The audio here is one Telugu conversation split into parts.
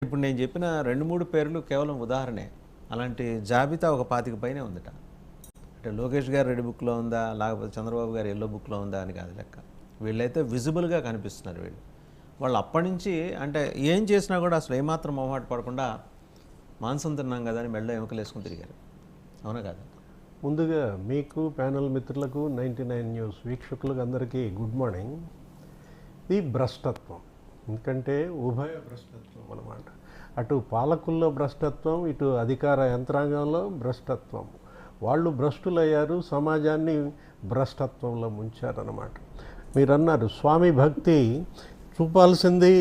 ఇప్పుడు నేను చెప్పిన 2-3 పేర్లు కేవలం ఉదాహరణే. అలాంటి జాబితా ఒక 25 పైనే ఉందట. అంటే లోకేష్ గారు రెడ్ బుక్‌లో ఉందా, లేకపోతే చంద్రబాబు గారు యెల్లో బుక్‌లో ఉందా అని కాదు లెక్క. వీళ్ళైతే విజిబుల్‌గా కనిపిస్తున్నారు వీళ్ళు. వాళ్ళు అప్పటినుంచి అంటే ఏం చేసినా కూడా అసలు ఏమాత్రం మొహమాట పడకుండా మాంసం తిన్నాం కదా అని మెడలో ఎముకలు వేసుకుని తిరిగారు. అవునా కాదా? ముందుగా మీకు ప్యానల్ మిత్రులకు 99 న్యూస్ వీక్షకులకు అందరికీ గుడ్ మార్నింగ్. ఇది భ్రష్టత్వం, ఎందుకంటే ఉభయ భ్రష్టత్వం అన్నమాట. అటు పాలకుల్లో భ్రష్టత్వం, ఇటు అధికార యంత్రాంగంలో భ్రష్టత్వం. వాళ్ళు భ్రష్టులయ్యారు, సమాజాన్ని భ్రష్టత్వంలో ముంచారన్నమాట. మీరు అన్నారు స్వామి భక్తి చూపాల్సింది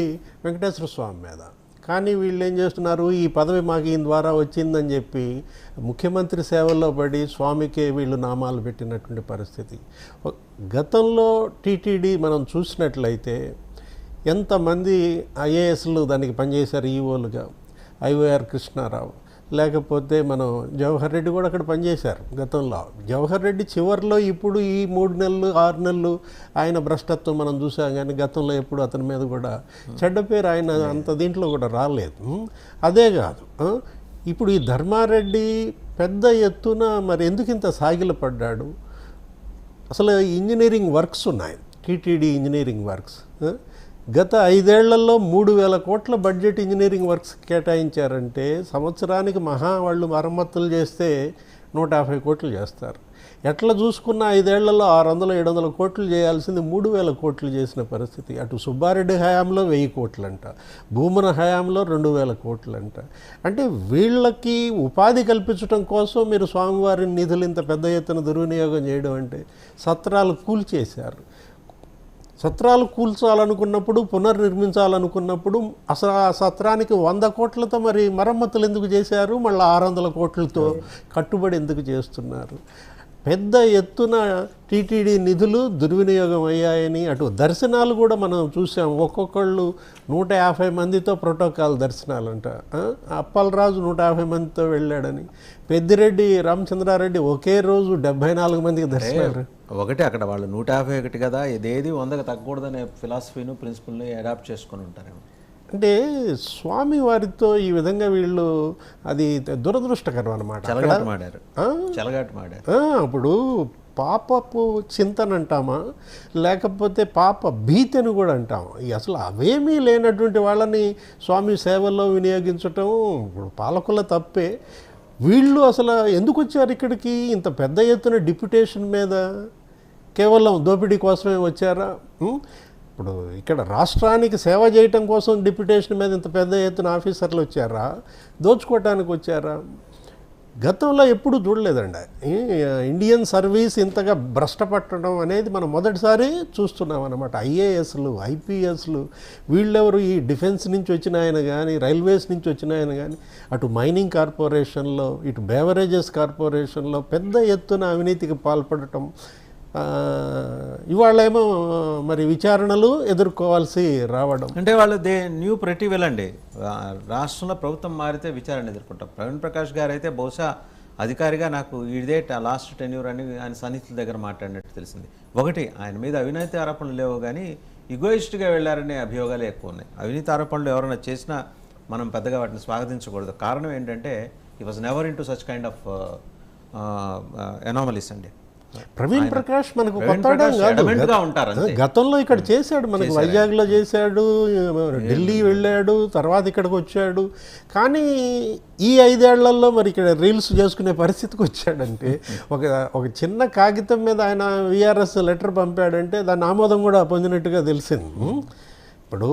వెంకటేశ్వర స్వామి మీద, కానీ వీళ్ళు ఏం చేస్తున్నారు, ఈ పదవి మాకు ఈయన ద్వారా వచ్చిందని చెప్పి ముఖ్యమంత్రి సేవల్లో పడి స్వామికే వీళ్ళు నామాలు పెట్టినటువంటి పరిస్థితి. గతంలో టీటీడీ మనం చూసినట్లయితే ఎంతమంది ఐఏఎస్లు దానికి పనిచేశారు ఈఓలుగా. ఐఓఆర్ కృష్ణారావు, లేకపోతే మనం జవహర్ రెడ్డి కూడా అక్కడ పనిచేశారు గతంలో. జవహర్ రెడ్డి చివరిలో ఇప్పుడు ఈ 3 నెలలు 6 నెలలు ఆయన భ్రష్టత్వం మనం చూసాం, కానీ గతంలో ఎప్పుడు అతని మీద కూడా చెడ్డ పేరు ఆయన అంత దీంట్లో కూడా రాలేదు. అదే కాదు, ఇప్పుడు ఈ ధర్మారెడ్డి పెద్ద ఎత్తున మరి ఎందుకు ఇంత సాగిలపడ్డాడు? అసలు ఇంజనీరింగ్ వర్క్స్ ఉన్నాయి, టీటీడీ ఇంజనీరింగ్ వర్క్స్. గత 5 ఏళ్లలో 3,000 కోట్ల బడ్జెట్ ఇంజనీరింగ్ వర్క్స్ కేటాయించారంటే సంవత్సరానికి వాళ్ళు మరమ్మతులు చేస్తే 150 కోట్లు చేస్తారు. ఎట్లా చూసుకున్న 5 ఏళ్లలో 600-700 కోట్లు చేయాల్సింది 3,000 కోట్లు చేసిన పరిస్థితి. అటు సుబ్బారెడ్డి హయాంలో 1000 కోట్లంట, భూమన హయాంలో 2,000 కోట్లంట. అంటే వీళ్ళకి ఉపాధి కల్పించడం కోసం మీరు స్వామివారి నిధులు ఇంత పెద్ద ఎత్తున దుర్వినియోగం చేయడం అంటే, సత్రాలు కూల్చేశారు. సత్రాలు కూల్చాలనుకున్నప్పుడు, పునర్నిర్మించాలనుకున్నప్పుడు అసలు ఆ సత్రానికి 100 కోట్లతో మరి మరమ్మతులు ఎందుకు చేశారు? మళ్ళీ 600 కోట్లతో కట్టుబడి ఎందుకు చేస్తున్నారు? పెద్ద ఎత్తున టీటీడీ నిధులు దుర్వినియోగం అయ్యాయని, అటు దర్శనాలు కూడా మనం చూసాం. ఒక్కొక్కళ్ళు 150 మందితో ప్రోటోకాల్ దర్శనాలంట. అప్పలరాజు 150 మందితో వెళ్ళాడని, పెద్దిరెడ్డి రామచంద్రారెడ్డి ఒకే రోజు 74 మందికి దర్శనాలు. ఒకటి అక్కడ వాళ్ళు 151 కదా, ఇదేది 100కి తగ్గకూడదనే ఫిలాసఫీను ప్రిన్సిపల్ని అడాప్ట్ చేసుకొని ఉంటారేమో. అంటే స్వామి వారితో ఈ విధంగా వీళ్ళు, అది దురదృష్టకరం అనమాట. ఇప్పుడు పాపపు చింతన అంటామా, లేకపోతే పాప భీతి అని కూడా అంటాము. అసలు అవేమీ లేనటువంటి వాళ్ళని స్వామి సేవల్లో వినియోగించటం ఇప్పుడు పాలకుల తప్పే. వీళ్ళు అసలు ఎందుకు వచ్చారు ఇక్కడికి? ఇంత పెద్ద ఎత్తున డిప్యుటేషన్ మీద కేవలం దోపిడీ కోసమే వచ్చారా? ఇప్పుడు ఇక్కడ రాష్ట్రానికి సేవ చేయటం కోసం డిప్యుటేషన్ మీద ఇంత పెద్ద ఎత్తున ఆఫీసర్లు వచ్చారా, దోచుకోవటానికి వచ్చారా? గతంలో ఎప్పుడు చూడలేదండి ఇండియన్ సర్వీస్ ఇంతగా భ్రష్టపట్టడం అనేది మనం మొదటిసారి చూస్తున్నాం అన్నమాట. ఐఏఎస్లు, ఐపీఎస్లు వీళ్ళెవరు? ఈ డిఫెన్స్ నుంచి వచ్చిన ఆయన కానీ, రైల్వేస్ నుంచి వచ్చిన ఆయన కానీ, అటు మైనింగ్ కార్పొరేషన్లో, ఇటు బేవరేజెస్ కార్పొరేషన్లో పెద్ద ఎత్తున అవినీతికి పాల్పడటం. ఇవాళేమో మరి విచారణలు ఎదుర్కోవాల్సి రావడం. అంటే వాళ్ళు న్యూ ప్రతి వెల్ అండి. రాష్ట్రంలో ప్రభుత్వం మారితే విచారణ ఎదుర్కొంటాం. ప్రవీణ్ ప్రకాష్ గారు అయితే బహుశా అధికారిగా నాకు ఇదే లాస్ట్ టెన్యూర్ అని ఆయన సన్నిహితుల దగ్గర మాట్లాడినట్టు తెలిసింది. ఒకటి, ఆయన మీద అవినీతి ఆరోపణలు లేవు, కానీ ఇగోయిస్ట్గా వెళ్ళారనే అభియోగాలు ఎక్కువ ఉన్నాయి. అవినీతి ఆరోపణలు ఎవరైనా చేసినా మనం పెద్దగా వాటిని స్వాగతించకూడదు. కారణం ఏంటంటే ఈ was never in to such kind of anomalies అండి. ప్రవీణ్ ప్రకాష్ మనకు గతంలో ఇక్కడ చేశాడు, మనకు వైజాగ్లో చేశాడు, ఢిల్లీ వెళ్ళాడు, తర్వాత ఇక్కడికి వచ్చాడు. కానీ ఈ 5 ఏళ్లలో మరి ఇక్కడ రీల్స్ చేసుకునే పరిస్థితికి వచ్చాడంటే, ఒక చిన్న కాగితం మీద ఆయన విఆర్ఎస్ లెటర్ పంపాడంటే దాని ఆమోదం కూడా పొందినట్టుగా తెలిసింది. ఇప్పుడు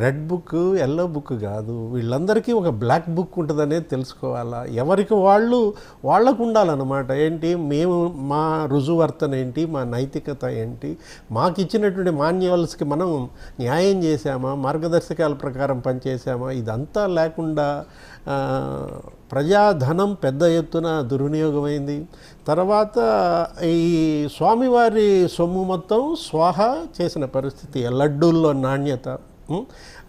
రెడ్ బుక్, ఎల్లో బుక్ కాదు, వీళ్ళందరికీ ఒక బ్లాక్ బుక్ ఉంటుందనేది తెలుసుకోవాలా. ఎవరికి వాళ్ళకు ఉండాలన్నమాట. ఏంటి, మేము మా రుజువర్తన ఏంటి, మా నైతికత ఏంటి, మాకు ఇచ్చినటువంటి మాన్యువల్స్కి మనం న్యాయం చేశామా, మార్గదర్శకాల ప్రకారం పనిచేసామా, ఇదంతా లేకుండా ప్రజాధనం పెద్ద ఎత్తున దుర్వినియోగమైంది. తర్వాత ఈ స్వామివారి సొమ్ము మొత్తం స్వాహా చేసిన పరిస్థితి. లడ్డూల్లో నాణ్యత,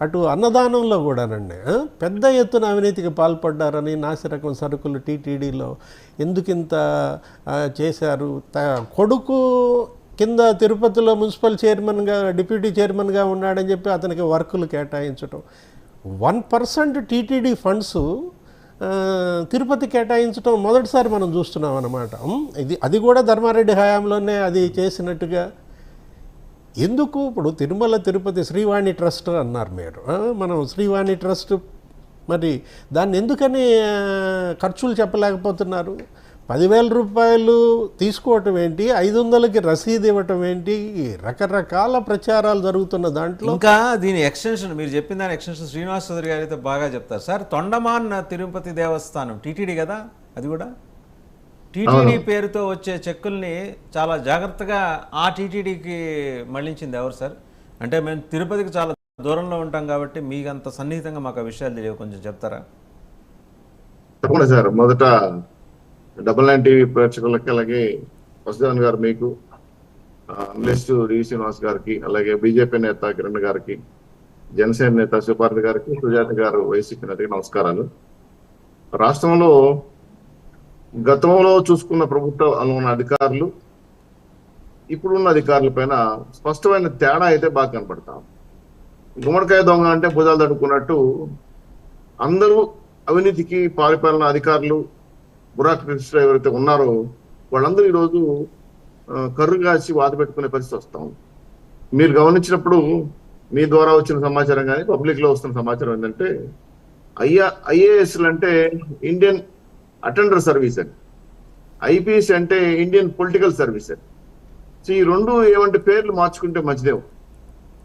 అటు అన్నదానంలో కూడానండి పెద్ద ఎత్తున అవినీతికి పాల్పడ్డారని, నాసిరకం సరుకులు టీటీడీలో ఎందుకింత చేశారు. కొడుకు కింద తిరుపతిలో మున్సిపల్ చైర్మన్గా, డిప్యూటీ చైర్మన్గా ఉన్నాడని చెప్పి అతనికి వర్కులు కేటాయించడం. 1% టీటీడీ ఫండ్స్ తిరుపతి కేటాయించడం మొదటిసారి మనం చూస్తున్నాం అన్నమాట. అది కూడా ధర్మారెడ్డి హయాంలోనే అది చేసినట్టుగా. ఎందుకు ఇప్పుడు తిరుమల తిరుపతి శ్రీవాణి ట్రస్ట్ అన్నారు మీరు, మనం శ్రీవాణి ట్రస్ట్ మరి దాన్ని ఎందుకని ఖర్చులు చెప్పలేకపోతున్నారు? 10,000 రూపాయలు తీసుకోవటం ఏంటి, 500కి రసీదు ఇవ్వటం ఏంటి, రకరకాల ప్రచారాలు జరుగుతున్న దాంట్లో. ఇంకా దీని ఎక్స్టెన్షన్, మీరు చెప్పిన దాని ఎక్స్టెన్షన్ శ్రీనివాస్ చౌదరి గారు అయితే బాగా చెప్తారు సార్. తొండమాన్ తిరుపతి దేవస్థానం టీటీడీ కదా, అది కూడా టీటీడీ పేరుతో వచ్చే చెక్కుల్ని చాలా జాగ్రత్తగా ఆ టీటీడీకి మళ్లించింది ఎవరు సార్? అంటే మేము తిరుపతికి చాలా దూరంలో ఉంటాం కాబట్టి మీకు అంత సన్నిహితంగా మాకు ఆ విషయాలు తెలియవు, కొంచెం చెప్తారా? తప్పకుండా సార్. మొదట 99 టీవీ ప్రేక్షకులకి, అలాగే వసుదేవన్ గారు, మీకు అనలిస్ట్ డి శ్రీనివాస్ గారికి, అలాగే బీజేపీ నేత కిరణ్ గారికి, జనసేన నేత శివపార్తి గారికి, సుజాత గారు వైసీపీ నేతకి నమస్కారాలు. రాష్ట్రంలో గతంలో చూసుకున్న ప్రభుత్వంలో ఉన్న అధికారులు ఇప్పుడున్న అధికారుల పైన స్పష్టమైన తేడా అయితే బాగా కనపడతాం. గుమ్మడికాయ దొంగ అంటే భుజాలు తడుకున్నట్టు అందరూ అవినీతికి పారిపాలన అధికారులు, బ్యూరోక్రటిస్టులు ఎవరైతే ఉన్నారో వాళ్ళందరూ ఈరోజు కర్రు కాసి వాత పెట్టుకునే పరిస్థితి వస్తాం. మీరు గమనించినప్పుడు మీ ద్వారా వచ్చిన సమాచారం కానీ పబ్లిక్ లో వస్తున్న సమాచారం ఏంటంటే, ఐఏఎస్లు అంటే ఇండియన్ అటెండర్ సర్వీస్ అని, ఐపీఎస్ అంటే ఇండియన్ పొలిటికల్ సర్వీస్ అని. సో ఈ రెండు ఏమంటే పేర్లు మార్చుకుంటే మంచిదేవు.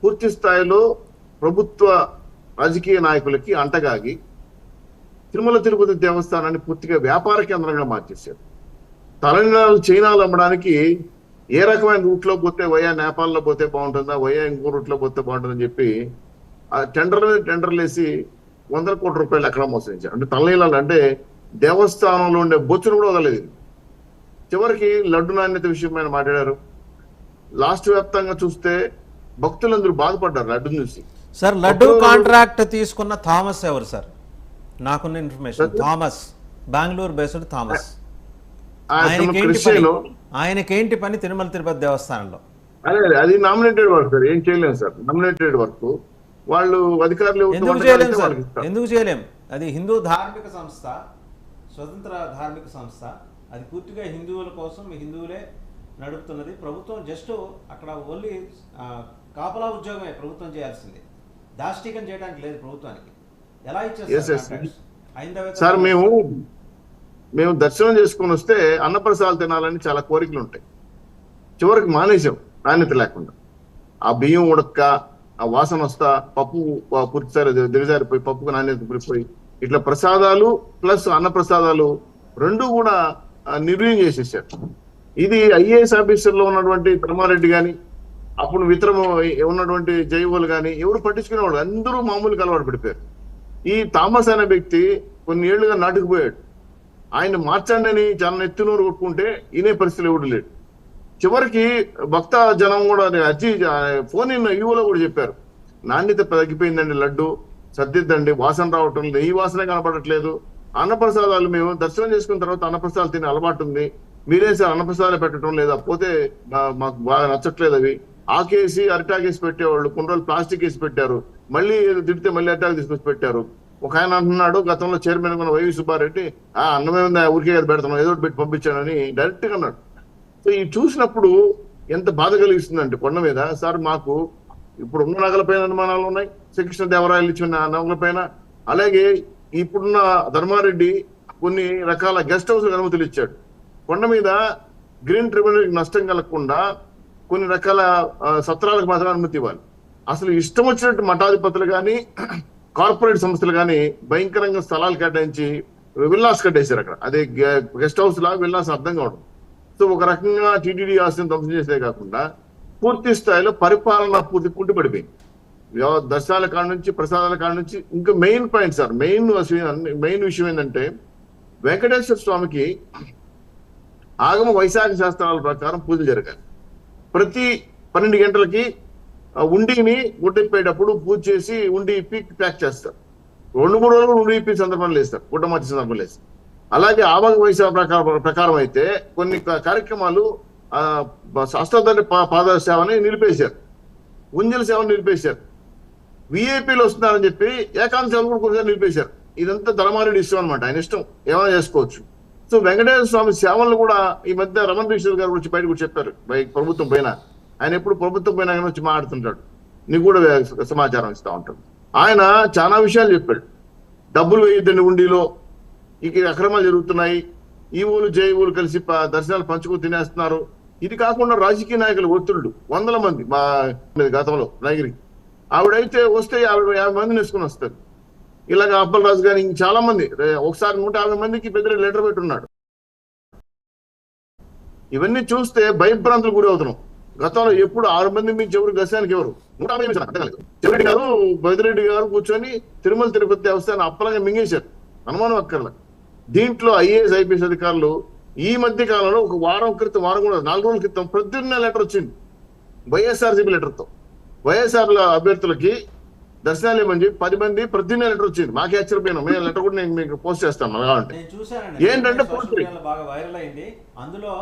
పూర్తి స్థాయిలో ప్రభుత్వ రాజకీయ నాయకులకి అంటగాగి తిరుమల తిరుపతి దేవస్థానాన్ని పూర్తిగా వ్యాపార కేంద్రంగా మార్చేశారు. తలనీలాలు చైనాలు అమ్మడానికి ఏ రకమైన రూట్లో పోతే, వయా నేపాల్లో పోతే బాగుంటుందా, వయా ఇంకో రూట్లో పోతే బాగుంటుందని చెప్పి ఆ టెండర్లు వేసి 100 కోట్ల రూపాయలు ఎక్కడ మోసరించారు. అంటే తలనీలాలు అంటే దేవస్థానంలో ఉండే బొచ్చును కూడా వదలలేదు. చివరికి లడ్డు నాణ్యత విషయమైన మాట్లాడారు. లాస్ట్ వ్యాప్తంగా చూస్తే భక్తులందరూ బాధపడ్డారు లడ్డు చూసి. సార్ లడ్డు కాంట్రాక్ట్ తీసుకున్న థామస్ ఎవరు సార్? నాకున్న information Thomas, Bengaluru based Thomas. ఆయనకేంటి పని తిరుమల తిరుపతి దేవస్థానంలో? అదే అది నామినేటెడ్ వర్క్ సార్, ఏం చేయలేము సార్. నామినేటెడ్ వర్క్ వాళ్ళు అధికారులు ఎందుకు చేయలేం? అది హిందూ ధార్మిక సంస్థ, స్వతంత్ర ధార్మిక సంస్థ. అది పూర్తిగా హిందువుల కోసం, హిందువులే నడుపుతున్నది. ప్రభుత్వం జస్ట్ అక్కడ ఓన్లీ కాపలా ఉద్యోగమే ప్రభుత్వం చేయాల్సింది, దాష్టీకం చేయడానికి లేదు ప్రభుత్వానికి. ఎలా ఇచ్చేస్తారు సార్? మేము దర్శనం చేసుకుని వస్తే అన్నప్రసాదాలు తినాలని చాలా కోరికలు ఉంటాయి. చివరికి మానేసాం నాణ్యత లేకుండా. ఆ బియ్యం ఉడక్క, ఆ వాసన వస్తా, పప్పు పూర్తిసారి దిగజారిపోయి, పప్పుకు నాణ్యత పడిపోయి, ఇట్లా ప్రసాదాలు ప్లస్ అన్నప్రసాదాలు రెండు కూడా నిర్వీర్యం చేసేసారు. ఇది ఐఏఎస్ ఆఫీసర్లో ఉన్నటువంటి ధర్మారెడ్డి కానీ, అప్పుడు వితరము ఉన్నటువంటి జైవోలు కానీ ఎవరు పట్టించుకునేవాడు, అందరూ మామూలుగా అలవాటు పడిపోయారు. ఈ థామస్ అనే వ్యక్తి కొన్ని ఏళ్లుగా నాటుకుపోయాడు. ఆయన మార్చండి అని చాలా ఎత్తునూరు కొట్టుకుంటే ఈనే పరిస్థితులు ఎవడు లేడు. చివరికి భక్త జనం కూడా అర్జీ ఫోన్ ఈవోలో కూడా చెప్పారు, నాణ్యత తగ్గిపోయిందండి, లడ్డు సర్దిద్దండి, వాసన రావటం లేదు, ఈ వాసనే కనపడట్లేదు. అన్నప్రసాదాలు మేము దర్శనం చేసుకున్న తర్వాత అన్నప్రసాదాలు తినే అలవాటు ఉంది, మీరే సార్ అన్నప్రసాదాలు పెట్టడం లేదా, పోతే మాకు బాగా నచ్చట్లేదు. అవి ఆకేసి అరిటాకేసి పెట్టేవాళ్ళు, కొన్ని రోజులు ప్లాస్టిక్ వేసి పెట్టారు, మళ్ళీ తిడితే మళ్ళీ అరిటాకు తీసుకొచ్చి పెట్టారు. ఒక ఆయన అంటున్నాడు, గతంలో చైర్మన్ ఉన్న వైవి సుబ్బారెడ్డి, అన్నమే ఉంది ఊరికే పెడతాం, ఏదో పెట్టి పంపించానని డైరెక్ట్ గా అన్నాడు. సో ఇవి చూసినప్పుడు ఎంత బాధ కలిగిస్తుందంటే కొండ మీద సార్, మాకు ఇప్పుడు ఉన్న నగలపైన అనుమానాలు ఉన్నాయి, శ్రీకృష్ణదేవరాయలు ఇచ్చిన నగలపైన. అలాగే ఇప్పుడున్న ధర్మారెడ్డి కొన్ని రకాల గెస్ట్ హౌస్ అనుమతులు ఇచ్చాడు. కొండ మీద గ్రీన్ ట్రిబ్యునల్ నష్టం కలగకుండా కొన్ని రకాల సత్రాలకు మాత్రం అనుమతి ఇవ్వాలి. అసలు ఇష్టం వచ్చినట్టు మఠాధిపతులు కానీ కార్పొరేట్ సంస్థలు కానీ భయంకరంగా స్థలాలు కేటాయించి విల్లాస్ కట్టేశారు అక్కడ. అదే గెస్ట్ హౌస్ లాగా విల్లాస్ అర్థం కావడం. సో ఒక రకంగా టీటీడీ ఆస్తిని ధ్వంసం చేసే కాకుండా పూర్తి స్థాయిలో పరిపాలన పూర్తి కుంటుపడిపోయింది. దర్శనాల కాడ నుంచి, ప్రసాదాల కాడ నుంచి. ఇంకా మెయిన్ పాయింట్ సార్, మెయిన్ విషయం ఏంటంటే, వెంకటేశ్వర స్వామికి ఆగమ వైశాఖ శాస్త్రాల ప్రకారం పూజలు జరగాలి. ప్రతి 12 గంటలకి ఉండిని గుడ్డెప్పేటప్పుడు పూజ చేసి ఉండి ఇప్పి ప్యాక్ చేస్తారు. 2-3 రోజులు ఉండి ఇప్పి సందర్భాలు వేస్తారు, గుడ్డ మార్చి సందర్భాలు వేస్తారు. అలాగే ఆగమ వైశాఖ ప్రకారం అయితే కొన్ని కార్యక్రమాలు శాస్త్రోత్తర పాద సేవని నిలిపేశారు, ఉంజల సేవను నిలిపేశారు. విఐపీలు వస్తున్నారని చెప్పి ఏకాంత సేవలు కూడా కొంచెం నిలిపేశారు. ఇదంతా ధర్మారెడ్డి ఇష్టం అనమాట, ఆయన ఇష్టం, ఏమైనా చేసుకోవచ్చు. సో వెంకటేశ్వర స్వామి సేవలను కూడా ఈ మధ్య రమణ రిషి గారు వచ్చి బయటకు చెప్పారు, ప్రభుత్వం పైన ఆయన ఎప్పుడు ప్రభుత్వం పైన వచ్చి మాట్లాడుతుంటాడు, నీకు కూడా సమాచారం ఇస్తా ఉంటాడు. ఆయన చాలా విషయాలు చెప్పాడు. డబ్బులు వేయద్దండి ఉండిలో, ఇక అక్రమాలు జరుగుతున్నాయి, ఈవోలు జేఈఓలు కలిసి దర్శనాలు పంచుకు తినేస్తున్నారు. ఇది కాకుండా రాజకీయ నాయకులు ఒత్తిళ్లు 100 మంది మా గతంలో నగిరి ఆవిడైతే వస్తే 50 మందిని వేసుకుని వస్తారు. ఇలాగ అప్పలరాజు గారి చాలా మంది, ఒకసారి 150 మందికి పెద్ద లెటర్ పెట్టున్నాడు. ఇవన్నీ చూస్తే భయభ్రాంతులు గురి అవుతున్నాం. గతంలో ఎప్పుడు 6 మంది మించి ఎవరు దర్శనానికి ఎవరు 150 చెవిరెడ్డి గారు బైదిరెడ్డి గారు కూర్చొని తిరుమల తిరుపతి దేవస్థానం అప్పలంగా మింగేశారు, అనుమానం అక్కర్ల. దీంట్లో ఐఏఎస్ ఐపీఎస్ అధికారులు ఈ మధ్య కాలంలో ఒక వారం కూడా 4 రోజుల క్రితం ప్రొద్దున్నే లెటర్ వచ్చింది వైఎస్ఆర్సీపీ లెటర్తో. వైఎస్ఆర్ అభ్యర్థులకి దర్శనాలు ఏమని చెప్పి 10 మంది ప్రొద్దున్నే లెటర్ వచ్చింది. మాకే ఆశ్చర్యపోయినా, మేము లెటర్ కూడా నేను మీకు పోస్ట్ చేస్తాను. ఏంటంటే బాగా వైరల్ అయింది. అందులో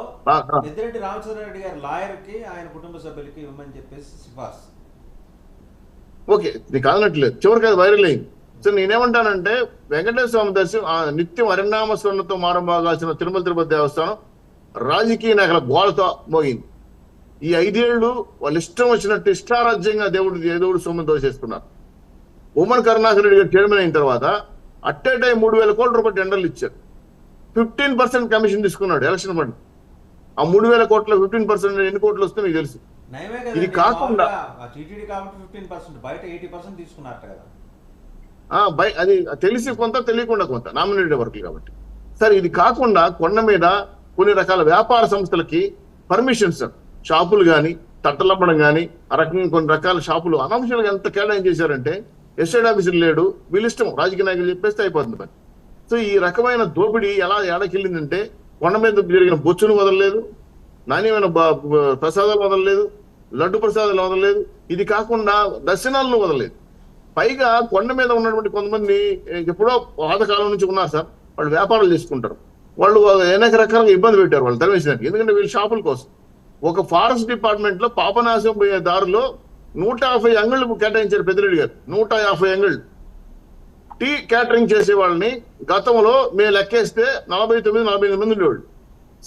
పెద్దిరెడ్డి రామచంద్రారెడ్డి గారి లాయర్ కి ఆయన కుటుంబ సభ్యులకి ఇవ్వమని చెప్పేసి సిఫార్సు. ఓకే, నీకు కాదనట్లేదు, చివరికి అది వైరల్ అయింది. సో నేనేమంటానంటే వెంకటేశ్వర స్వామి దర్శనం నిత్యం హరినామ స్వర్ణతో మారంబాగాల్సిన తిరుమల తిరుపతి దేవస్థానం రాజకీయ నాయకుల గోళతో మోగింది. ఈ 5 ఏళ్లు వాళ్ళు ఇష్టం వచ్చినట్టు ఇష్టారాజ్యంగా దేవుడు సొమ్ము దోచేసుకున్నారు. ఉమ్మన్ కరుణాకర్ రెడ్డి గారు చైర్మన్ అయిన తర్వాత అట్టే టైం 3,000 కోట్ల రూపాయలు టెండర్లు ఇచ్చారు. 15% కమిషన్ తీసుకున్నాడు ఎలక్షన్ ఫండ్. ఆ 3,000 కోట్ల 15% ఎన్ని కోట్లు వస్తే మీకు తెలుసు. ఇది కాకుండా అది తెలిసి కొంత తెలియకుండా కొంత నామినేటెడ్ వర్క్లు కాబట్టి. సరే, ఇది కాకుండా కొండ మీద కొన్ని రకాల వ్యాపార సంస్థలకి పర్మిషన్స్, షాపులు కానీ తట్టలమ్మడం కానీ ఆ రకంగా కొన్ని రకాల షాపులు అనవసరంగా ఎంత కేటాయం చేశారంటే ఎస్టేట్ ఆఫీసర్ లేడు, వీళ్ళు ఇష్టం రాజకీయ నాయకులు చెప్పేస్తే అయిపోతుంది పని. సో ఈ రకమైన దోపిడీ ఎలా ఎడకెళ్ళిందంటే కొండ మీద జరిగిన బొచ్చును వదలలేదు, నాణ్యమైన ప్రసాదాలు వదలలేదు, లడ్డు ప్రసాదాలు వదలలేదు, ఇది కాకుండా దర్శనాలను వదలలేదు. పైగా కొండ మీద ఉన్నటువంటి కొంతమంది ఎప్పుడో పాతకాలం నుంచి ఉన్నారు సార్, వాళ్ళు వ్యాపారాలు చేసుకుంటారు, వాళ్ళు అనేక రకాలుగా ఇబ్బంది పెట్టారు వాళ్ళు తరివేసినానికి. ఎందుకంటే వీళ్ళు షాపుల కోసం ఒక ఫారెస్ట్ డిపార్ట్మెంట్ లో పాపనాశం పోయే దారిలో 150 అంగళ్ళు కేటాయించారు పెద్దిరెడ్డి గారు. 150 అంగళ్ళు టీ క్యాటరింగ్ చేసే వాళ్ళని గతంలో మేము లెక్కేస్తే 49-48 మంది ఉండేవాళ్ళు.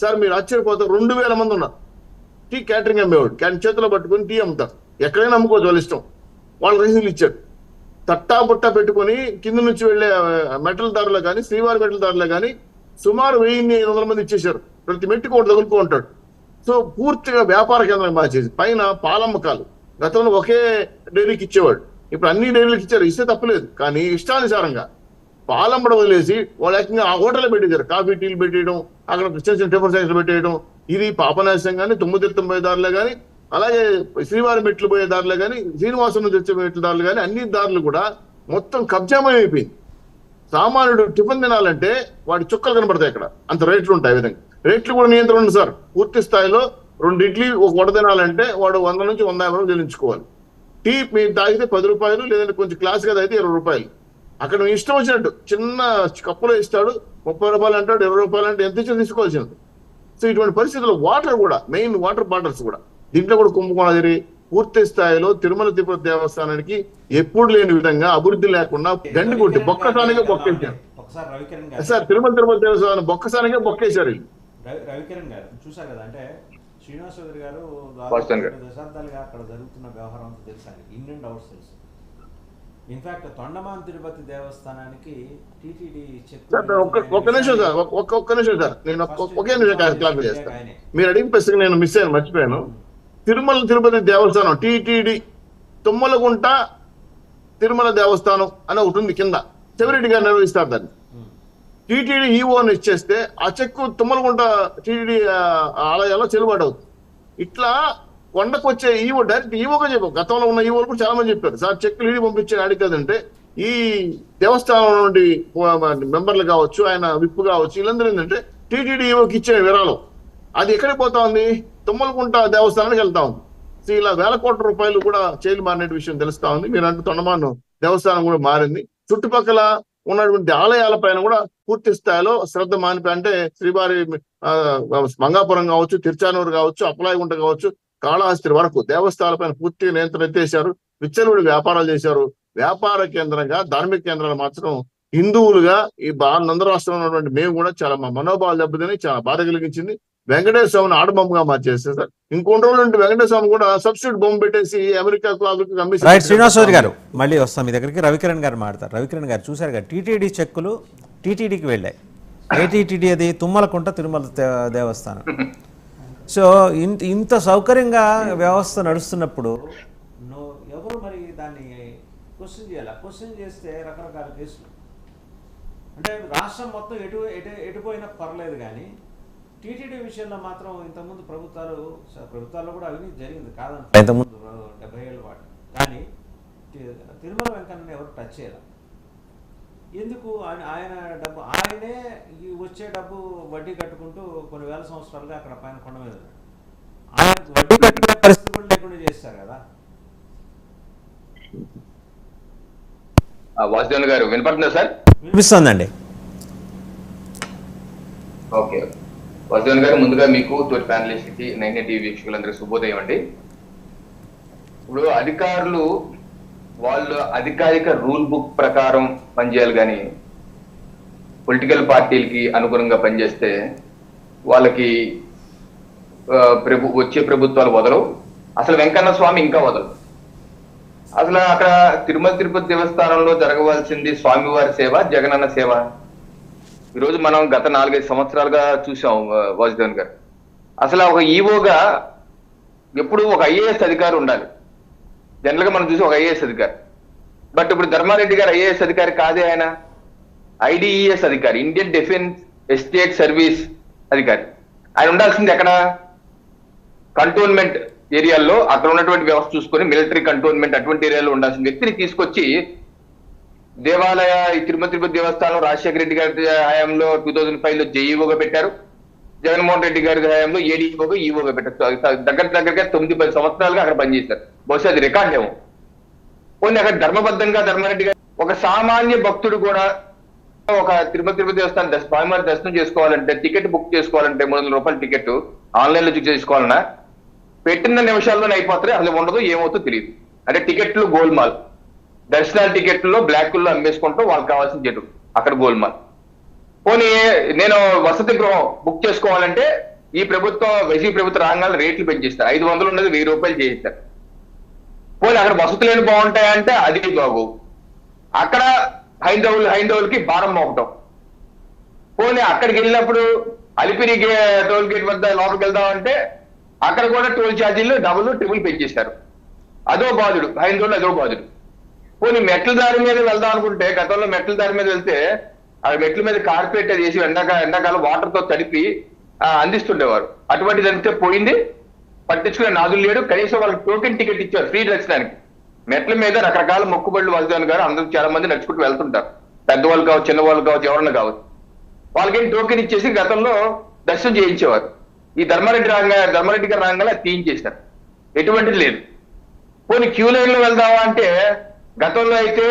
సార్ మీరు ఆశ్చర్యపోతారు, 2,000 మంది ఉన్నారు టీ క్యాటరింగ్ అమ్మేవాడు. చేతిలో పట్టుకొని టీ అమ్ముతారు, ఎక్కడైనా అమ్ముకోవచ్చు, వాళ్ళ ఇష్టం. వాళ్ళు రైసులు ఇచ్చారు, తట్టా బుట్టా పెట్టుకొని కింద నుంచి వెళ్లే మెటల్ దారులో కానీ శ్రీవారి మెటల్ దారులో కానీ సుమారు 1,500 మంది ఇచ్చేశారు. ప్రతి మెట్టుకు ఒకటి తగులుకో ఉంటాడు. సో పూర్తిగా వ్యాపార కేంద్రం మార్చేసి పైన పాలమ్మకాలు. గతంలో ఒకే డైరీకి ఇచ్చేవాడు, ఇప్పుడు అన్ని డైరీలకు ఇచ్చారు, ఇస్తే తప్పలేదు. కానీ ఇష్టానుసారంగా పాలమ్మడం వదిలేసి వాళ్ళు ఏకంగా ఆ హోటల్లో పెట్టేశారు. కాఫీ టీలు పెట్టేయడం, అక్కడ చిన్న చిన్న టిఫిన్ సెంటర్లు పెట్టేయడం. ఇది పాపనాశం కానీ, తుమ్మతీర్థం పోయే దారిలో కానీ, అలాగే శ్రీవారి మెట్లు పోయే దారిలో కానీ, శ్రీనివాసం నుంచి వచ్చే మెట్ల దారులు కానీ, అన్ని దారులు కూడా మొత్తం కబ్జామయమైపోయింది. సామాన్యుడు టిఫిన్ తినాలంటే వాడి చుక్కలు కనబడతాయి, ఇక్కడ అంత రేట్లు ఉంటాయి. ఆ విధంగా రేట్లు కూడా నియంత్రణ ఉంది సార్. పూర్తి స్థాయిలో 2 ఇడ్లీ ఒక వడ తినాలంటే వాడు 100 నుంచి 150 రూపాయలు చెల్లించుకోవాలి. టీ మీరు తాగితే 10 రూపాయలు, లేదంటే కొంచెం క్లాస్ గా అయితే 20 రూపాయలు. అక్కడ ఇష్టం వచ్చినట్టు చిన్న కప్పులో ఇస్తాడు, 30 రూపాయలు అంటాడు, 20 రూపాయలు అంటే ఎంత ఇచ్చినా తీసుకోవాల్సింది. సో ఇటువంటి పరిస్థితుల్లో వాటర్ కూడా, మెయిన్ వాటర్ బాటిల్స్ కూడా దీంట్లో కూడా కుంభకోణం జరిగి పూర్తి స్థాయిలో తిరుమల తిరుపతి దేవస్థానానికి ఎప్పుడు లేని విధంగా అభివృద్ధి లేకుండా గండి కొట్టి బొక్కసానిగా బొక్కేశారు సార్. తిరుమల తిరుపతి దేవస్థానం బొక్కసానిగా బొక్కేశారు. రవికిరణ్ గారు చూసారు కదా, అంటే శ్రీనివాస చౌదరి గారు దశాబ్దాలుగా అక్కడ జరుగుతున్న వ్యవహారం తెలుసు, ఇన్ అండ్ అవుట్స్ తెలుసు. ఇన్ఫాక్ట్ తొండమాన్ తిరుపతి దేవస్థానానికి టీటీడీ ఒక్క నిమిషం సార్, నేను ఒకే నిమిషం క్లారిఫై చేస్తాను. మీరు అడిగిన ప్రశ్న నేను మిస్ అయ్యాను, మర్చిపోయాను. తిరుమల తిరుపతి దేవస్థానం టీటీడీ తుమ్మలగుంట తిరుమల దేవస్థానం అని ఒకటి ఉంది, కింద చెవిరెడ్డి గారు నిర్వహిస్తారు దాన్ని. టీటీడీ ఈవోని ఇచ్చేస్తే ఆ చెక్కు తుమ్మలగుంట టీటీడీ ఆలయాల్లో చెల్లుబాటు అవుతుంది. ఇట్లా కొండకు వచ్చే ఈవో డైరెక్ట్ ఈవోగా చెప్పారు. గతంలో ఉన్న ఈవోలు కూడా చాలా మంది చెప్పారు, సార్ చెక్కులు ఈడీ పంపించే ఆడి కదంటే ఈ దేవస్థానం నుండి మెంబర్లు కావచ్చు, ఆయన విప్పు కావచ్చు, వీళ్ళందరూ ఏంటంటే టీటీడీ ఈవోకి ఇచ్చే విరాళం అది ఎక్కడికి పోతా ఉంది, తుమ్మలగుంట దేవస్థానానికి వెళ్తా ఉంది. సో ఇలా 1,000 కోట్ల రూపాయలు కూడా చేయలు మారిన విషయం తెలుస్తా ఉంది. మీరు అంటే తొండమాను దేవస్థానం కూడా మారింది. చుట్టుపక్కల ఉన్నటువంటి ఆలయాల పైన కూడా పూర్తి స్థాయిలో శ్రద్ధ మానిపి, అంటే శ్రీవారి మంగాపురం కావచ్చు, తిరుచానూరు కావచ్చు, అప్పలాయగుంట కావచ్చు, కాళహస్తి వరకు దేవస్థానాల పైన పూర్తిగా నియంత్రణ ఎత్తేశారు. విచ్చలవిడి వ్యాపారాలు చేశారు. వ్యాపార కేంద్రంగా ధార్మిక కేంద్రాలు మార్చడం హిందువులుగా ఈ ఆంధ్ర రాష్ట్రంలో ఉన్నటువంటి మేము కూడా చాలా మా మనోభావాలు దెబ్బతిని చాలా బాధ కలిగించింది. వెంకటేశ్వర స్వామిని ఆడబొమ్మగా మార్చేస్తే సార్ ఇంకొన్ని రోజులు ఉంటే వెంకటేశ్వర స్వామి కూడా సబ్స్టిట్యూట్ బొమ్మ పెట్టేసి అమెరికాకు రైట్ శ్రీనివాసరావు గారు మళ్ళీ వస్తాం మీ దగ్గరికి. రవికిరణ్ గారు మాట్లాడతారు. రవికిరణ్ గారు చూశారు కదా టీటీడీ చెక్కులు టీటీడీకి వెళ్ళాయి. ఏ టీటీడీ అది? తుమ్మలకుంట తిరుమల దేవస్థానం. సో ఇంత సౌకర్యంగా వ్యవస్థ నడుస్తున్నప్పుడు ఎవరు మరి దాన్ని క్వశ్చన్ చేయాలి? క్వశ్చన్ చేస్తే రకరకాల కేసులు అంటే రాష్ట్రం మొత్తం ఎటు పోయినా పర్లేదు, కానీ టీటీడీ విషయంలో మాత్రం ఇంతకుముందు ప్రభుత్వాల్లో కూడా అవినీతి జరిగింది కాదంట, ఇంతకుముందు 70 ఏళ్ళ పాటు. కానీ తిరుమల వెంకన్నని ఎవరు టచ్ చేయాలి? ఎందుకు? ఆయన డబ్బు ఆయనే వచ్చే డబ్బు వడ్డీ కట్టుకుంటూ కొన్ని వేల సంవత్సరాలుగా అక్కడ పైన కొండ మీద ఆయన వడ్డీ కట్టుకునే పరిస్థితి కూడా లేకుండా చేస్తారు కదా. వాసుదేవన్ గారు వినపడుతుందా సార్? వినిపిస్తుందండి. ఓకే, వాసుదేవన్ గారు ముందుగా మీకు తోటి ప్యానలిస్ట్ కి 9 టీవీ వీక్షకులందరికీ శుభోదయం అండి. ఇప్పుడు అధికారులు వాళ్ళు అధికారిక రూల్ బుక్ ప్రకారం పనిచేయాలి, కానీ పొలిటికల్ పార్టీలకి అనుగుణంగా పనిచేస్తే వాళ్ళకి వచ్చే ప్రభుత్వాలు వదలవు. అసలు వెంకన్న స్వామి ఇంకా వదలవు. అసలు అక్కడ తిరుమల తిరుపతి దేవస్థానంలో జరగవలసింది స్వామివారి సేవ, జగనన్న సేవ. ఈరోజు మనం గత 4-5 సంవత్సరాలుగా చూసాం వాసుదేవన్ గారు. అసలు ఒక ఈవోగా ఎప్పుడు ఒక ఐఏఎస్ అధికారి ఉండాలి. జనరల్ గా మనం చూసి ఒక ఐఏఎస్ అధికారి. బట్ ఇప్పుడు ధర్మారెడ్డి గారు ఐఏఎస్ అధికారి కాదే, ఆయన ఐడిఈఎస్ అధికారి, ఇండియన్ డిఫెన్స్ ఎస్టేట్ సర్వీస్ అధికారి. ఆయన ఉండాల్సింది ఎక్కడ? కంటోన్మెంట్ ఏరియాల్లో అక్కడ ఉన్నటువంటి వ్యవస్థ చూసుకొని మిలిటరీ కంటోన్మెంట్ అటువంటి ఏరియాలో ఉండాల్సిన వ్యక్తిని తీసుకొచ్చి దేవాలయ తిరుమల తిరుపతి దేవస్థానం రాజశేఖర రెడ్డి గారి హయాంలో 2005లో జేఈఓగా పెట్టారు. జగన్మోహన్ రెడ్డి గారి హయాంలో ఏడీఓగా ఈఓగా పెట్టారు. దగ్గరగా 9-10 సంవత్సరాలుగా అక్కడ పనిచేశారు. బహుశా అది రికార్డ్ ఏమో. పోనీ అక్కడ ధర్మబద్ధంగా ధర్మారెడ్డి గారు ఒక సామాన్య భక్తుడు కూడా ఒక తిరుమల తిరుపతి దేవస్థానం స్వామివారి దర్శనం చేసుకోవాలంటే టికెట్ బుక్ చేసుకోవాలంటే 300 రూపాయల టికెట్ ఆన్లైన్ లో బుక్ చేసుకోవాలన్నా పెట్టిన నిమిషాల్లోనే అయిపోతాయి. అసలు ఉండదు, ఏమవుతుందో తెలియదు. అంటే టికెట్లు గోల్మాల్, దర్శనాల టికెట్లో బ్లాక్ల్లో అమ్మేసుకుంటూ వాళ్ళకి కావాల్సిన చెట్టు అక్కడ గోల్మాల్. పోనీ నేను వసతి గృహం బుక్ చేసుకోవాలంటే ఈ ప్రభుత్వం వైసీపీ ప్రభుత్వం రాగానే రేట్లు పెంచేస్తారు. 500 ఉన్నది 1000 రూపాయలు చేయిస్తారు. పోనీ అక్కడ వసతులేని బాగుంటాయంటే అది బాగు. అక్కడ హైందవులకి భారం మోపటం. పోనీ అక్కడికి వెళ్ళినప్పుడు అలిపిరి టోల్ గేట్ వద్ద లోపలికి వెళ్దామంటే అక్కడ కూడా టోల్ ఛార్జీలు డబుల్ ట్రిపుల్ పెంచేస్తారు. అదో బాధుడు, హైందవులు అదో బాధుడు. పోనీ మెట్ల దారి మీద వెళ్దాం అనుకుంటే గతంలో మెట్ల దారి మీద వెళ్తే ఆ మెట్ల మీద కార్పెట్ చేసి ఎండాకాలం వాటర్ తో తడిపి అందిస్తుండేవారు. అటువంటిది అంతే పోయింది, పట్టించుకునే నాదులు లేడు. కనీసం వాళ్ళకి టోకెన్ టికెట్ ఇచ్చారు ఫ్రీ దర్శనానికి. మెట్ల మీద రకరకాల మొక్కుబడులు వాసుదేవన్ గారు అందరూ చాలా మంది నడుచుకుంటూ వెళ్తుంటారు. పెద్దవాళ్ళు కావచ్చు, చిన్నవాళ్ళు కావచ్చు, ఎవరన్నా కావచ్చు. వాళ్ళకేం టోకెన్ ఇచ్చేసి గతంలో దర్శనం చేయించేవారు. ఈ ధర్మారెడ్డి గారు రాగానే తీయించేశారు. ఎటువంటిది లేదు. పోనీ క్యూ లైన్ లో వెళ్దామా అంటే గతంలో అయితే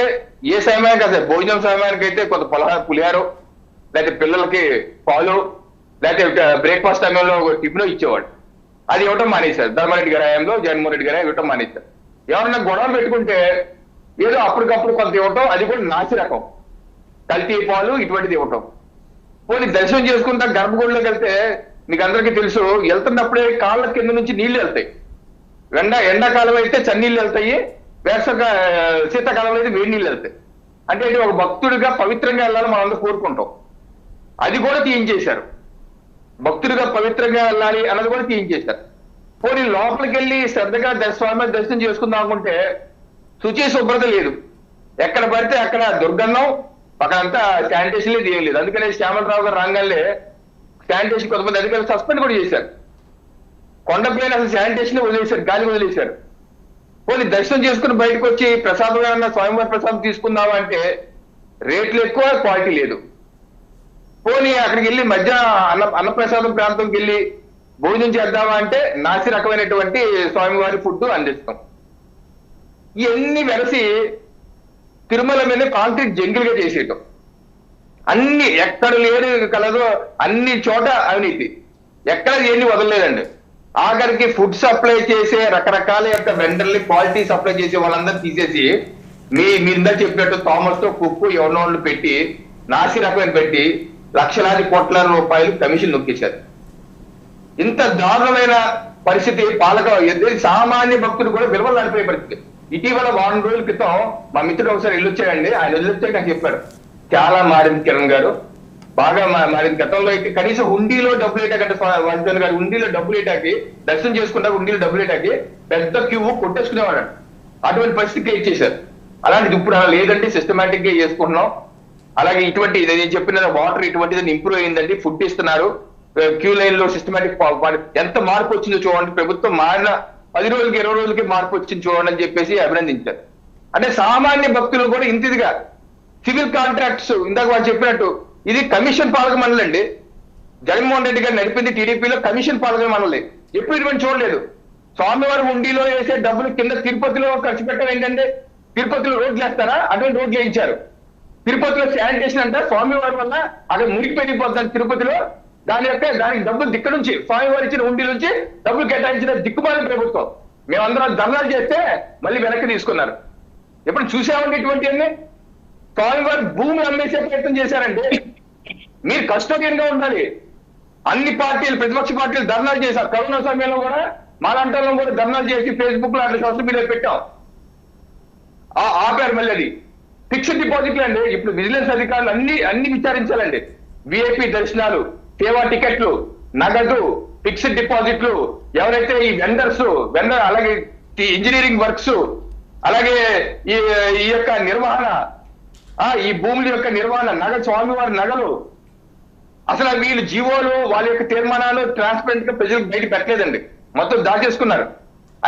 ఏ సమయానికి అసలు భోజనం సమయానికి అయితే కొంత పులిహారో లేకపోతే పిల్లలకి పాలు లేకపోతే బ్రేక్ఫాస్ట్ సమయంలో టిఫిన్ ఇచ్చేవాడు. అది ఇవ్వటం మానేశారు. ధర్మారెడ్డి గారి హయాంలో జగన్మోహన్ రెడ్డి గారు ఇవ్వటం మానేశారు. ఎవరన్నా గొడవలు పెట్టుకుంటే ఏదో అప్పటికప్పుడు కొంత ఇవ్వటం, అది కూడా నాసి రకం కల్తీ పాలు ఇటువంటిది ఇవ్వటం. పోనీ దర్శనం చేసుకుంటా గర్భగుడిలోకి వెళ్తే మీకు అందరికీ తెలుసు, వెళ్తున్నప్పుడే కాళ్ళ కింద నుంచి నీళ్లు వెళ్తాయి. ఎండాకాలం అయితే చన్నీళ్ళు వెళ్తాయి, శీతాకాలంలో అయితే వేడి నీళ్ళు వెళ్తాయి. అంటే ఒక భక్తుడిగా పవిత్రంగా వెళ్ళాలని మనం అందరూ కోరుకుంటాం. అది కూడా తీయించేశారు. భక్తుడిగా పవిత్రంగా వెళ్ళాలి అన్నది కూడా తీయించేశారు. పోనీ లోపలికి వెళ్ళి శ్రద్ధగా స్వామి దర్శనం చేసుకుందాం అనుకుంటే శుచి శుభ్రత లేదు. ఎక్కడ పడితే అక్కడ దుర్గంధం, అక్కడంతా శానిటేషన్ లేదు, ఏం లేదు. అందుకనే శ్యామలరావు గారు రాగానే శానిటేషన్ కొంతమంది అధికారులు సస్పెండ్ కూడా చేశారు. కొండపైన అసలు శానిటేషన్ వదిలేశారు, గాలి వదిలేశారు. పోనీ దర్శనం చేసుకుని బయటకు వచ్చి ప్రసాదం స్వామివారి ప్రసాదం తీసుకుందామా అంటే రేట్లు ఎక్కువ, క్వాలిటీ లేదు. పోనీ అక్కడికి వెళ్ళి మధ్య అన్నప్రసాదం ప్రాంతంకి వెళ్ళి భోజనం చేద్దామా అంటే నాసి రకమైనటువంటి స్వామివారి ఫుడ్ అందిస్తాం. ఇవన్నీ వెరసి తిరుమల మీద కాంక్రీట్ జంగిల్గా చేసేయటం. అన్ని ఎక్కడ లేని కలదో అన్ని చోట అవినీతి, ఎక్కడ ఏన్ని వదలలేదండి. ఆఖరికి ఫుడ్ సప్లై చేసే రకరకాల యొక్క వెండర్ని క్వాలిటీ సప్లై చేసే వాళ్ళందరూ తీసేసి మీరు ఇందాక చెప్పినట్టు థామస్ తో కుక్కు ఎవరినోళ్ళు పెట్టి నాసి రకమైన పెట్టి లక్షలాది కోట్ల రూపాయలు కమిషన్ నొక్కేశారు. ఇంత దారుణమైన పరిస్థితి సామాన్య భక్తులు కూడా విలువలాడిపోయే పరిస్థితి. ఇటీవల 1 రోజుల క్రితం మా మిత్రుడు ఒకసారి వెళ్ళొచ్చాడండి. ఆయన వెళ్ళొచ్చాక నాకు చెప్పాడు, చాలా మారింది కిరణ్ గారు, బాగా మారింది. గతంలో అయితే కనీసం హుండీలో డబ్బులు వేటాకంటే వంశన్ గారు హుండీలో డబ్బులు వేటాకి దర్శనం చేసుకుంటా హుండీలో డబ్బులు వేటాకి పెద్ద క్యూ కొట్టేసుకునేవాడు. అటువంటి పరిస్థితి క్రియేట్ చేశారు. అలాంటిది ఇప్పుడు అలా లేదంటే సిస్టమేటిక్ గా చేసుకుంటున్నాం. అలాగే ఇటువంటి నేను చెప్పిన వాటర్ ఇటువంటిది ఇంప్రూవ్ అయిందండి. ఫుడ్ ఇస్తున్నారు, క్యూ లైన్ లో సిస్టమేటిక్ ఎంత మార్పు వచ్చిందో చూడండి. ప్రభుత్వం మారిన 10 రోజులకి 20 రోజులకి మార్పు వచ్చింది చూడండి అని చెప్పేసి అభినందించారు. అంటే సామాన్య భక్తులు కూడా ఇంతిదిగా సివిల్ కాంట్రాక్ట్స్ ఇందాక వాళ్ళు చెప్పినట్టు ఇది కమిషన్ పాలక మండలి అండి. జగన్మోహన్ రెడ్డి గారు నడిపింది టీడీపీలో కమిషన్ పాలక మండలి. ఎప్పుడు ఇటువంటి చూడలేదు. స్వామివారి హుండీలో వేసే డబ్బులు కింద తిరుపతిలో ఖర్చు పెట్టడం ఏంటంటే తిరుపతిలో రోడ్లు వేస్తారా, అటువంటి రోడ్లు వేయించారు. తిరుపతిలో శానిటేషన్ అంట స్వామివారి వల్ల అక్కడ మునిగిపోయిపోతారు తిరుపతిలో. దానికి డబ్బులు దిక్క నుంచి స్వామివారి ఇచ్చిన హుండీ నుంచి డబ్బులు కేటాయించిన దిక్కుమాలిన ప్రభుత్వం. మేమందరం ధర్నాలు చేస్తే మళ్ళీ వెనక్కి తీసుకున్నారు. ఎప్పుడు చూసామండి ఇటువంటివన్నీ? స్వామివారి భూమి అమ్మేసే ప్రయత్నం చేశారంటే మీరు కస్టోడియన్ గా ఉండాలి. అన్ని పార్టీలు ప్రతిపక్ష పార్టీలు ధర్నాలు చేశారు. కరోనా సమయంలో కూడా మాలాంటలో కూడా ధర్నాలు చేసి ఫేస్బుక్ లో అట్లా సోషల్ మీడియా పెట్టాం. ఆపారు మళ్ళీ. అది ఫిక్స్డ్ డిపాజిట్లు అండి. ఇప్పుడు విజిలెన్స్ అధికారులు అన్ని విచారించాలండి. విఐపి దర్శనాలు, సేవా టికెట్లు, నగదు, ఫిక్స్డ్ డిపాజిట్లు, ఎవరైతే ఈ వెండర్ అలాగే ఇంజనీరింగ్ వర్క్స్, అలాగే ఈ యొక్క నిర్వహణ, ఈ భూముల యొక్క నిర్వహణ, స్వామివారి నగలు, అసలు వీళ్ళు జీవోలు వాళ్ళ యొక్క తీర్మానాలు ట్రాన్స్పరెంట్ గా ప్రజలకు బయట పెట్టలేదండి. మొత్తం దాచేసుకున్నారు.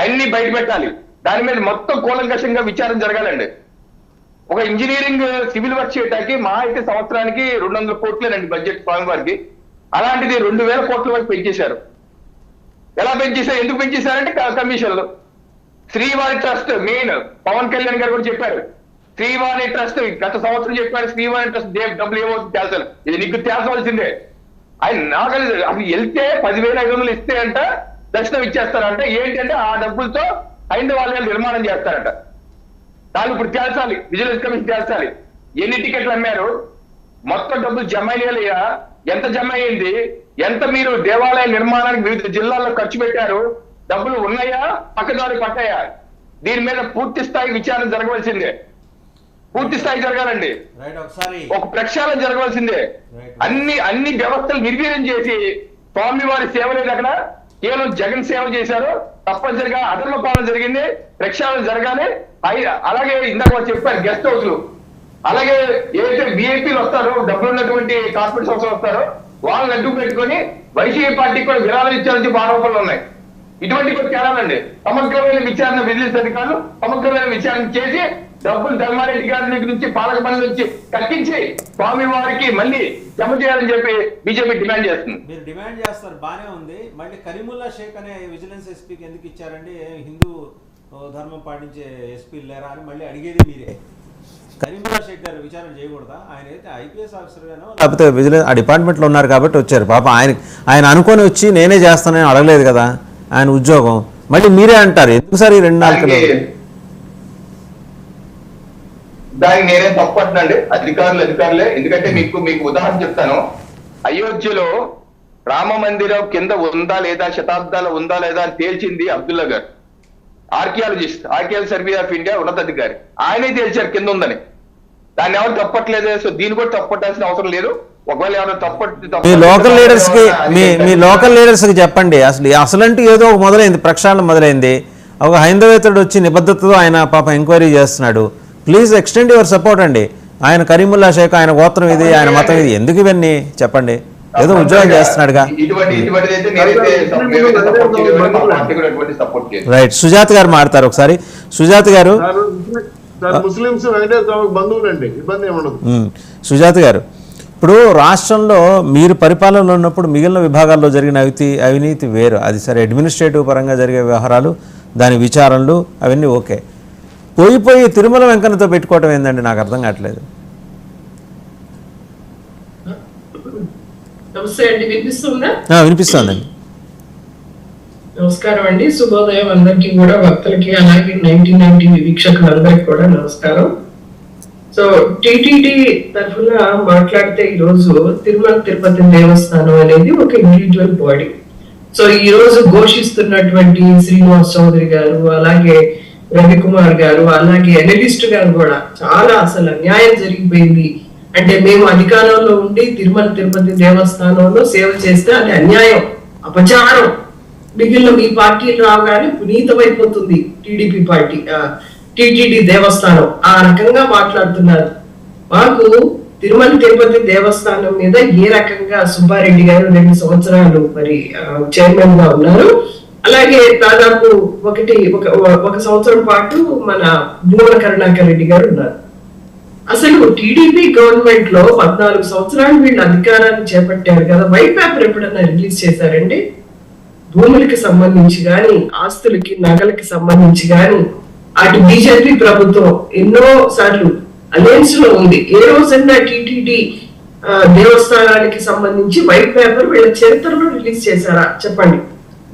అన్ని బయట పెట్టాలి. దాని మీద మొత్తం కూలంకషంగా విచారణ జరగాలండి. ఒక ఇంజనీరింగ్ సివిల్ వర్క్ చేయడానికి మా అయితే సంవత్సరానికి 200 కోట్లేనండి బడ్జెట్ స్వామివారికి. అలాంటిది 2000 కోట్ల వరకు పెంచేశారు. ఎలా పెంచేశారు, ఎందుకు పెంచేశారంటే కమిషన్లు. శ్రీవారి ట్రస్ట్ మెయిన్ పవన్ కళ్యాణ్ గారు కూడా చెప్పారు. శ్రీవారి ట్రస్ట్ గత సంవత్సరం చెప్పారు, శ్రీవారి ట్రస్ట్ డబ్బులు ఏమవుతుంది తెలుసు, ఇది నీకు తేల్చవలసిందే. ఆయన నాకు అసలు వెళ్తే 10,500 ఇస్తే అంట దర్శనం ఇచ్చేస్తారంట. ఏంటంటే ఆ డబ్బులతో హైందవాలయాలు నిర్మాణం చేస్తారట. దాన్ని ఇప్పుడు తేల్చాలి, విజిలెన్స్ కమిషన్ తేల్చాలి. ఎన్ని టికెట్లు అమ్మారు, మొత్తం డబ్బులు జమ అయ్యాలియా, ఎంత జమ అయ్యింది, ఎంత మీరు దేవాలయ నిర్మాణానికి వివిధ జిల్లాల్లో ఖర్చు పెట్టారు, డబ్బులు ఉన్నాయా, పక్కదారి పట్టాయా? దీని మీద పూర్తి స్థాయి విచారణ జరగవలసిందే. పూర్తి స్థాయి జరగాలండి. ఒక ప్రక్షాళన జరగవలసిందే. అన్ని వ్యవస్థలు నిర్వీర్యం చేసి స్వామివారి సేవ లేదు అక్కడ. కేవలం జగన్ సేవ చేశారు. తప్పనిసరిగా అధర్మ పాలన జరిగింది. ప్రక్షాళన జరగాలి. అలాగే ఇందాక చెప్పారు గెస్ట్ హౌస్లు, అలాగే ఏదైతే విఐపీలు వస్తారో, డబ్బులు ఉన్నటువంటి కార్పొరేట్ సంస్థలు వస్తారో వాళ్ళని అడ్డు పెట్టుకొని వైసీపీ పార్టీకి కూడా విరాళాలు ఇచ్చారని చెప్పి ఆరోపణలు ఉన్నాయి. ఇటువంటి కూడా తేడాలండి. సమగ్రమైన విచారణ విజిలెన్స్ అధికారులు సమగ్రమైన విచారణ చేసి డబ్బులు ధర్మారెడ్డి గారి దగ్గర నుంచి పాలక మండలి నుంచి కట్టించి స్వామి వారికి మళ్ళీ జమ చేయాలని చెప్పి బీజేపీ డిమాండ్ చేస్తుంది. మీరు డిమాండ్ చేస్తారు, బానే ఉంది. మళ్ళీ కరీముల్లా షేక్ అనే విజిలెన్స్ ఎస్పీకి ఎందుకు ఇచ్చారండి? హిందూ ధర్మం పాటించే ఎస్పీ లేరా అని మళ్ళీ అడిగేది మీరే. కరీముల్లా షేక్ గారు విచారణ చేయకూడదా? ఆయన అయితే ఐపీఎస్ ఆఫీసర్ గానో లేకపోతే విజిలెన్స్ ఆ డిపార్ట్మెంట్లో ఉన్నారు కాబట్టి వచ్చారు. పాప ఆయన అనుకొని వచ్చి నేనే చేస్తానని అడగలేదు కదా ఆయన ఉద్యోగం. మళ్ళీ మీరే అంటారు ఎందుకు సార్ ఈ 2-4 దానికి నేనే తప్పట్నండి. అధికారులే. ఎందుకంటే మీకు ఉదాహరణ చెప్తాను. అయోధ్యలో రామ మందిరం కింద ఉందా లేదా, శతాబ్దాలు ఉందా లేదా అని తేల్చింది అబ్దుల్లా గారు, ఆర్కియాలజిస్ట్ సర్వే ఆఫ్ ఇండియా ఉన్నతాధికారి. ఆయనే తేల్చారు కింద ఉందని. దాన్ని ఎవరు తప్పట్లేదు. సో దీన్ని కూడా తప్పట్టాల్సిన అవసరం లేదు. ఒకవేళ ఎవరు మీ లోకల్ లీడర్స్ కి చెప్పండి. అసలంటూ ఏదో ఒక మొదలైంది, ప్రక్షాళన మొదలైంది. ఒక హైందవేతరుడు వచ్చి నిబద్ధతతో ఆయన పాప ఎంక్వైరీ చేస్తున్నాడు. ప్లీజ్ ఎక్స్టెండ్ యువర్ సపోర్ట్ అండి. ఆయన కరీముల్లా షేక్, ఆయన గోత్రం ఇది, ఆయన మతం ఇది, ఎందుకు ఇవన్నీ చెప్పండి. ఏదో ఉద్యోగం చేస్తున్నాడుగా. రైట్, సుజాత్ గారు మాట్లాడతారు ఒకసారి. సుజాత్ గారు, ముస్లింస్ వెంకటేశ్వర బంధువులండి, ఇబ్బంది ఏముండదు. సుజాత్ గారు, ఇప్పుడు రాష్ట్రంలో మీరు పరిపాలనలో ఉన్నప్పుడు మిగిలిన విభాగాల్లో జరిగిన అవినీతి వేరు. అది సరే, అడ్మినిస్ట్రేటివ్ పరంగా జరిగే వ్యవహారాలు, దాని విచారణలు అవన్నీ ఓకే. పోయి తిరుమల వెంకన్నతో పెట్టుకోవటం ఏందండి? నాకు అర్థం కావట్లేదు. నమస్తే అండి, వినిపిస్తుందా? వినిపిస్తుందండి. నమస్కారం అండి, శుభోదయం అందరికీ కూడా, భక్తులకి అలాగే 1990 వీక్షకులందరికీ కూడా నమస్కారం. సో టిటిడి తరఫున మాట్లాడితే ఈరోజు తిరుమల తిరుపతి దేవస్థానం అనేది ఒక ఇండివిజువల్ బాడీ. సో ఈ రోజు ఘోషిస్తున్నటువంటి శ్రీనివాస్ చౌదరి గారు, అలాగే రవికుమార్ గారు, అలాగే అనలిస్ట్ గారు కూడా చాలా అసలు అన్యాయం జరిగిపోయింది అంటే, మేము అధికారంలో ఉండి తిరుమల తిరుపతి దేవస్థానంలో సేవ చేస్తే అది అన్యాయం, అపచారం, మిగిలిన మీ పార్టీలు రాగానే పునీతమైపోతుంది టీడీపీ పార్టీ, టిటిడి దేవస్థానం, ఆ రకంగా మాట్లాడుతున్నారు. మాకు తిరుమల తిరుపతి దేవస్థానం మీద ఏ రకంగా సుబ్బారెడ్డి గారు 2 సంవత్సరాలు మరి చైర్మన్ గా ఉన్నారు, అలాగే దాదాపు ఒక సంవత్సరం పాటు మన భూమన కరుణాకర్ రెడ్డి గారు ఉన్నారు. అసలు టీడీపీ గవర్నమెంట్ లో 14 సంవత్సరాలు వీళ్ళు అధికారాన్ని చేపట్టారు కదా, వైట్ పేపర్ ఎప్పుడన్నా రిలీజ్ చేశారండి? భూములకి సంబంధించి గాని, ఆస్తులకి నగలకి సంబంధించి గాని అటు బీజేపీ ప్రభుత్వం ఎన్నో సార్లు అలయన్స్ లో ఉంది. ఏ రోజన్నా టిటిడి దేవస్థానానికి సంబంధించి వైట్ పేపర్ వీళ్ళ చరిత్రలో రిలీజ్ చేశారా చెప్పండి?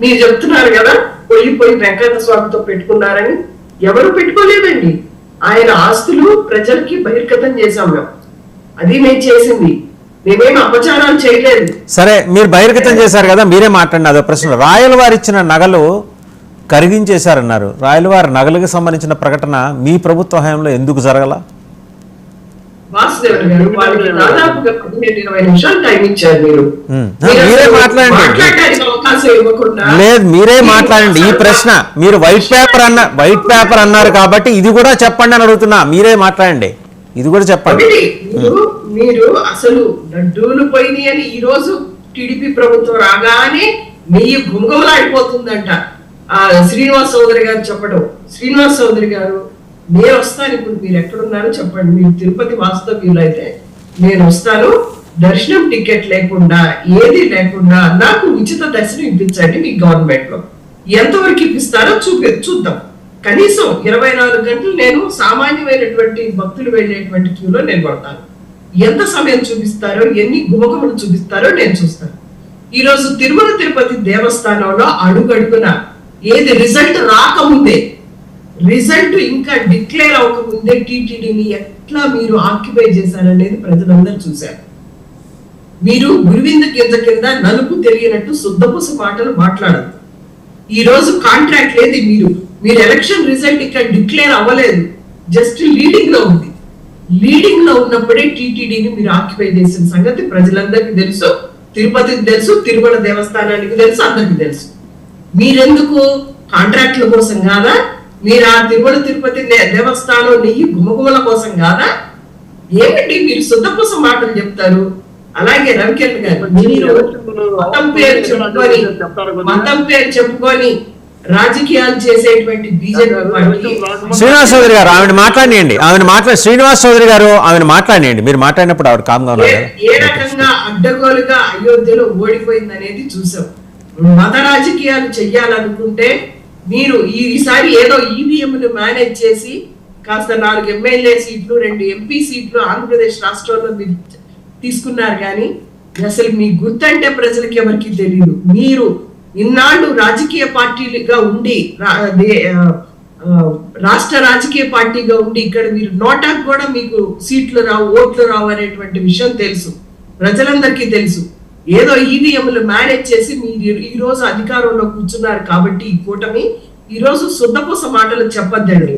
మీరు చెప్తున్నారు కదా పోయి వెంకట స్వామితో పెట్టుకున్నారని, ఎవరు పెట్టుకోలేదండి. ఆయన ఆస్తులు ప్రజలకి బహిర్గతం చేశాం మేము, అది మేము చేసింది, మేమేం అపచారాలు చేయలేదు. సరే, మీరు బహిర్గతం చేశారు కదా, మీరే మాట్లాడిన అదో ప్రశ్న. రాయల వారు ఇచ్చిన నగలు కరిగించేశారన్నారు. రాయల వారి నగలకు సంబంధించిన ప్రకటన మీ ప్రభుత్వ హయాంలో ఎందుకు జరగల? వాసుదేవన్ గారు వాళ్ళకి దాదాపుగా 15-20 నిమిషాలు టైం ఇచ్చారు. మీరే మాట్లాడండి. అవకాశం ఇవ్వకుండా లేదు, మీరే మాట్లాడండి. ఈ ప్రశ్న మీరు వైట్ పేపర్ అన్నారు కాబట్టి ఇది కూడా చెప్పండి అని అడుగుతున్నా. మీరే మాట్లాడండి, ఇది కూడా చెప్పండి. మీరు అసలు లడ్డూలు పోయినాయి అని ఈ రోజు టీడీపీ ప్రభుత్వం రాగానే నెయ్యి గుమగుమలాడిపోతుందంట శ్రీనివాస్ చౌదరి గారు చెప్పడం. శ్రీనివాస్ చౌదరి గారు, నేను వస్తాను, ఇప్పుడు మీరు ఎక్కడున్నారో చెప్పండి, మీరు తిరుపతి వాస్తవ్యులు అయితే నేను వస్తాను, దర్శనం టికెట్ లేకుండా ఏది లేకుండా నాకు ఉచిత దర్శనం ఇప్పించండి మీ గవర్నమెంట్ లో. ఎంతవరకు ఇప్పిస్తారో చూద్దాం. కనీసం 24 గంటలు నేను సామాన్యమైనటువంటి భక్తులు వెళ్ళేటువంటి క్యూలో నేను పడతాను. ఎంత సమయం చూపిస్తారో, ఎన్ని గుమగుమలు చూపిస్తారో నేను చూస్తాను. ఈ రోజు తిరుమల తిరుపతి దేవస్థానంలో అడుగడుగున ఏది రిజల్ట్ రాకముందే, రిజల్ట్ ఇంకా డిక్లేర్ అవ్వకముందే టీటీడీని ఎట్లా మీరు ఆక్యుపై చేశారనేది ప్రజలందరూ చూశారు. మీరు గురువింద కింద నలుపు తెలియనట్టు శుద్ధపూస మాటలు మాట్లాడదు. ఈ రోజు కాంట్రాక్ట్ లేదు, మీరు ఎలక్షన్ రిజల్ట్ ఇక్కడ డిక్లేర్ అవ్వలేదు, జస్ట్ లీడింగ్ లో ఉంది. లీడింగ్ లో ఉన్నప్పుడే టీటీడీని మీరు ఆక్యుపై చేసిన సంగతి ప్రజలందరికీ తెలుసు, తిరుపతికి తెలుసు, తిరుమల దేవస్థానానికి తెలుసు, అందరికి తెలుసు. మీరెందుకు కాంట్రాక్ట్ల కోసం కాదా? మీరు ఆ తిరుమల తిరుపతి దేవస్థానం నెయ్యి గుమగుమల కోసం కాదా? ఏమిటి మీరు శుద్ధపూస మాటలు చెప్తారు? అలాగే రవికిరణ్ గారు, మీరు మతం పేరు చెప్పుకొని రాజకీయాలు చేసేటువంటి బీజేపీ పార్టీ. శ్రీనివాస్ చౌదరి గారు ఆవిడ మాట్లాడియండి, శ్రీనివాస్ చౌదరి గారు ఆవిడ మాట్లాడియండి. మీరు మాట్లాడినప్పుడు ఆవిడ కామ్గా ఉన్నారు. ఏ రకంగా అడ్డగోలుగా అయోధ్యలో ఓడిపోయింది అనేది చూసాం. మత రాజకీయాలు చెయ్యాలనుకుంటే మీరు ఈసారి ఏదో ఈవీఎంలు మేనేజ్ చేసి కాస్త 4 ఎమ్మెల్యే సీట్లు 2 ఎంపీ సీట్లు ఆంధ్రప్రదేశ్ రాష్ట్రంలో మీరు తీసుకున్నారు. కానీ అసలు మీ గుర్తంటే ప్రజలకి ఎవరికి తెలియదు. మీరు ఇన్నాళ్ళు రాజకీయ పార్టీలుగా ఉండి, రాష్ట్ర రాజకీయ పార్టీగా ఉండి ఇక్కడ మీరు నోటాకు కూడా మీకు సీట్లు రావు, ఓట్లు రావు అనేటువంటి విషయం తెలుసు, ప్రజలందరికీ తెలుసు. ఏదో ఈవీఎంలు మేనేజ్ చేసి మీరు ఈ రోజు అధికారంలో కూర్చున్నారు కాబట్టి ఈ కూటమి ఈ రోజు శుద్ధపూస మాటలు చెప్పొద్దండి.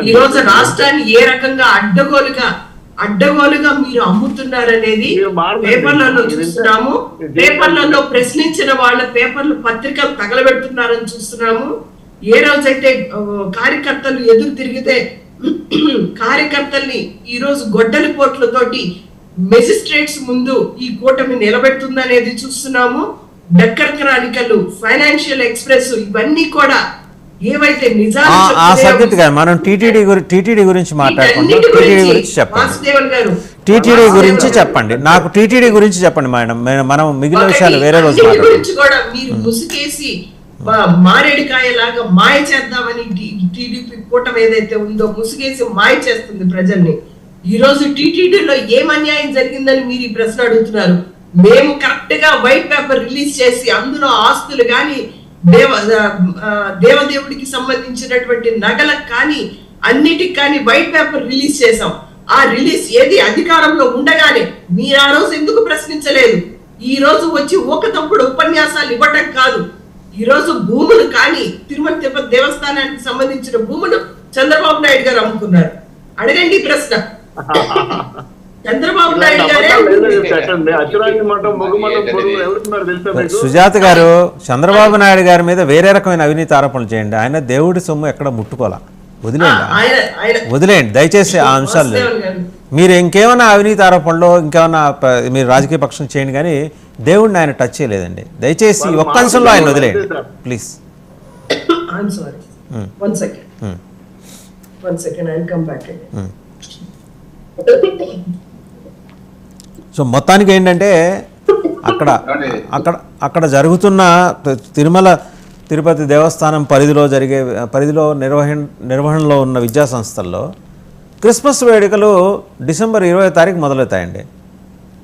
ఈ రోజు రాష్ట్రాన్ని ఏ రకంగా అడ్డగోలుగా మీరు అమ్ముతున్నారనేది పేపర్లలో చూస్తున్నాము. పేపర్లలో ప్రశ్నించిన వాళ్ళ పేపర్లు పత్రికలు తగలబెడుతున్నారని చూస్తున్నాము. ఏ రోజైతే కార్యకర్తలు ఎదురు తిరిగితే కార్యకర్తల్ని ఈ రోజు గొడ్డలి పోట్లతోటి మెజిస్ట్రేట్స్ ముందు ఈ కూటమి నిలబెడుతుందనేది చూస్తున్నాము. డక్కర్ క్రానికల్, ఫైనాన్షియల్ ఎక్స్ప్రెస్, ఇవన్నీ కూడా ఏవైతే నిజాలు మనం టీటీడీ గురించి మాట్లాడుకుంటాం. టీటీడీ గురించి చెప్పండి, నాకు టీటీడీ గురించి చెప్పండి మేడం. మనం మిగిలిన విషయాలు వేరే రోజు గురించి కూడా మీరు ముసుకేసి మారేడికాయ లాగా మాయ చేద్దామని టీడీపీ కూటమి ఏదైతే ఉందో ముసుగేసి మాయ చేస్తుంది ప్రజల్ని. ఈ రోజు టీటీడీలో ఏం అన్యాయం జరిగిందని మీరు ఈ ప్రశ్న అడుగుతున్నారు. మేము కరెక్ట్ గా వైట్ పేపర్ రిలీజ్ చేసి అందులో ఆస్తులు గాని దేవదేవుడికి సంబంధించినటువంటి నగలకు కానీ అన్నిటికి కానీ వైట్ పేపర్ రిలీజ్ చేసాం. ఆ రిలీజ్ ఏది అధికారంలో ఉండగానే మీరు ఆ రోజు ఎందుకు ప్రశ్నించలేదు? ఈ రోజు వచ్చి ఒక తప్పుడు ఉపన్యాసాలు ఇవ్వటం కాదు. ఈ రోజు భూములు కానీ తిరుమల తిరుపతి దేవస్థానానికి సంబంధించిన భూములు చంద్రబాబు నాయుడు గారు అమ్ముకున్నారు. అడగండి ప్రశ్న. చంద్రబాబు నాయుడు గారే. సుజాత గారు, చంద్రబాబు నాయుడు గారి మీద వేరే రకమైన అవినీతి ఆరోపణలు చేయండి. ఆయన దేవుడి సొమ్ము ఎక్కడ ముట్టుకోవాలా, వదిలేయండి దయచేసి ఆ అంశాలు. మీరు ఇంకేమైనా అవినీతి ఆరోపణలో ఇంకేమైనా మీరు రాజకీయ పక్షం చేయండి, కానీ దేవుడిని ఆయన టచ్ చేయలేదండి. దయచేసి ఒక్క అంశంలో ఆయన వదిలేయండి ప్లీజ్. సో మొత్తానికి ఏంటంటే అక్కడ అక్కడ అక్కడ జరుగుతున్న తిరుమల తిరుపతి దేవస్థానం పరిధిలో నిర్వహణలో ఉన్న విద్యా సంస్థల్లో క్రిస్మస్ వేడుకలు డిసెంబర్ 20వ తారీఖు మొదలవుతాయండి.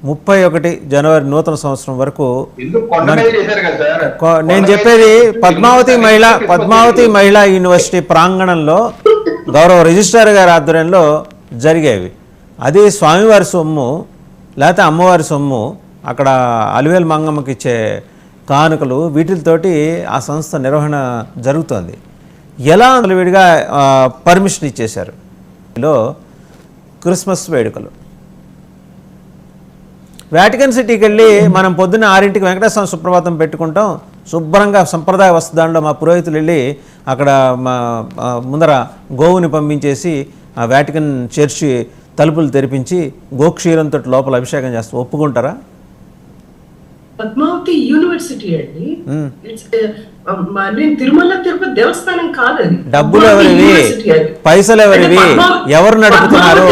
31 జనవరి నూతన సంవత్సరం వరకు. నేను చెప్పేది పద్మావతి మహిళా యూనివర్సిటీ ప్రాంగణంలో గౌరవ రిజిస్ట్రార్ గారి ఆధ్వర్యంలో జరిగేవి. అది స్వామివారి సొమ్ము లేకపోతే అమ్మవారి సొమ్ము, అక్కడ అలివేలు మంగమ్మకి ఇచ్చే కానుకలు, వీటితోటి ఆ సంస్థ నిర్వహణ జరుగుతోంది. ఎలా విడిగా పర్మిషన్ ఇచ్చేశారు. క్రిస్మస్ వేడుకలు వాటికన్ సిటీకి వెళ్ళి మనం పొద్దున్న 6ంటికి వెంకటేశ్వర సుప్రభాతం పెట్టుకుంటాం. శుభ్రంగా సంప్రదాయ వస్త్రదానిలో మా పురోహితులు వెళ్ళి అక్కడ ముందర గోవుని పంపించేసి ఆ వాటికన్ చర్చి తలుపులు తెరిపించి గోక్షీరంతో లోపల అభిషేకం చేస్తూ ఒప్పుకుంటారా? పద్మావతి యూనివర్సిటీ అండి, తిరుమల తిరుపతి దేవస్థానం కాదని. డబ్బులు ఎవరివి, పైసలు ఎవరివి, ఎవరు నడుపుతున్నారు?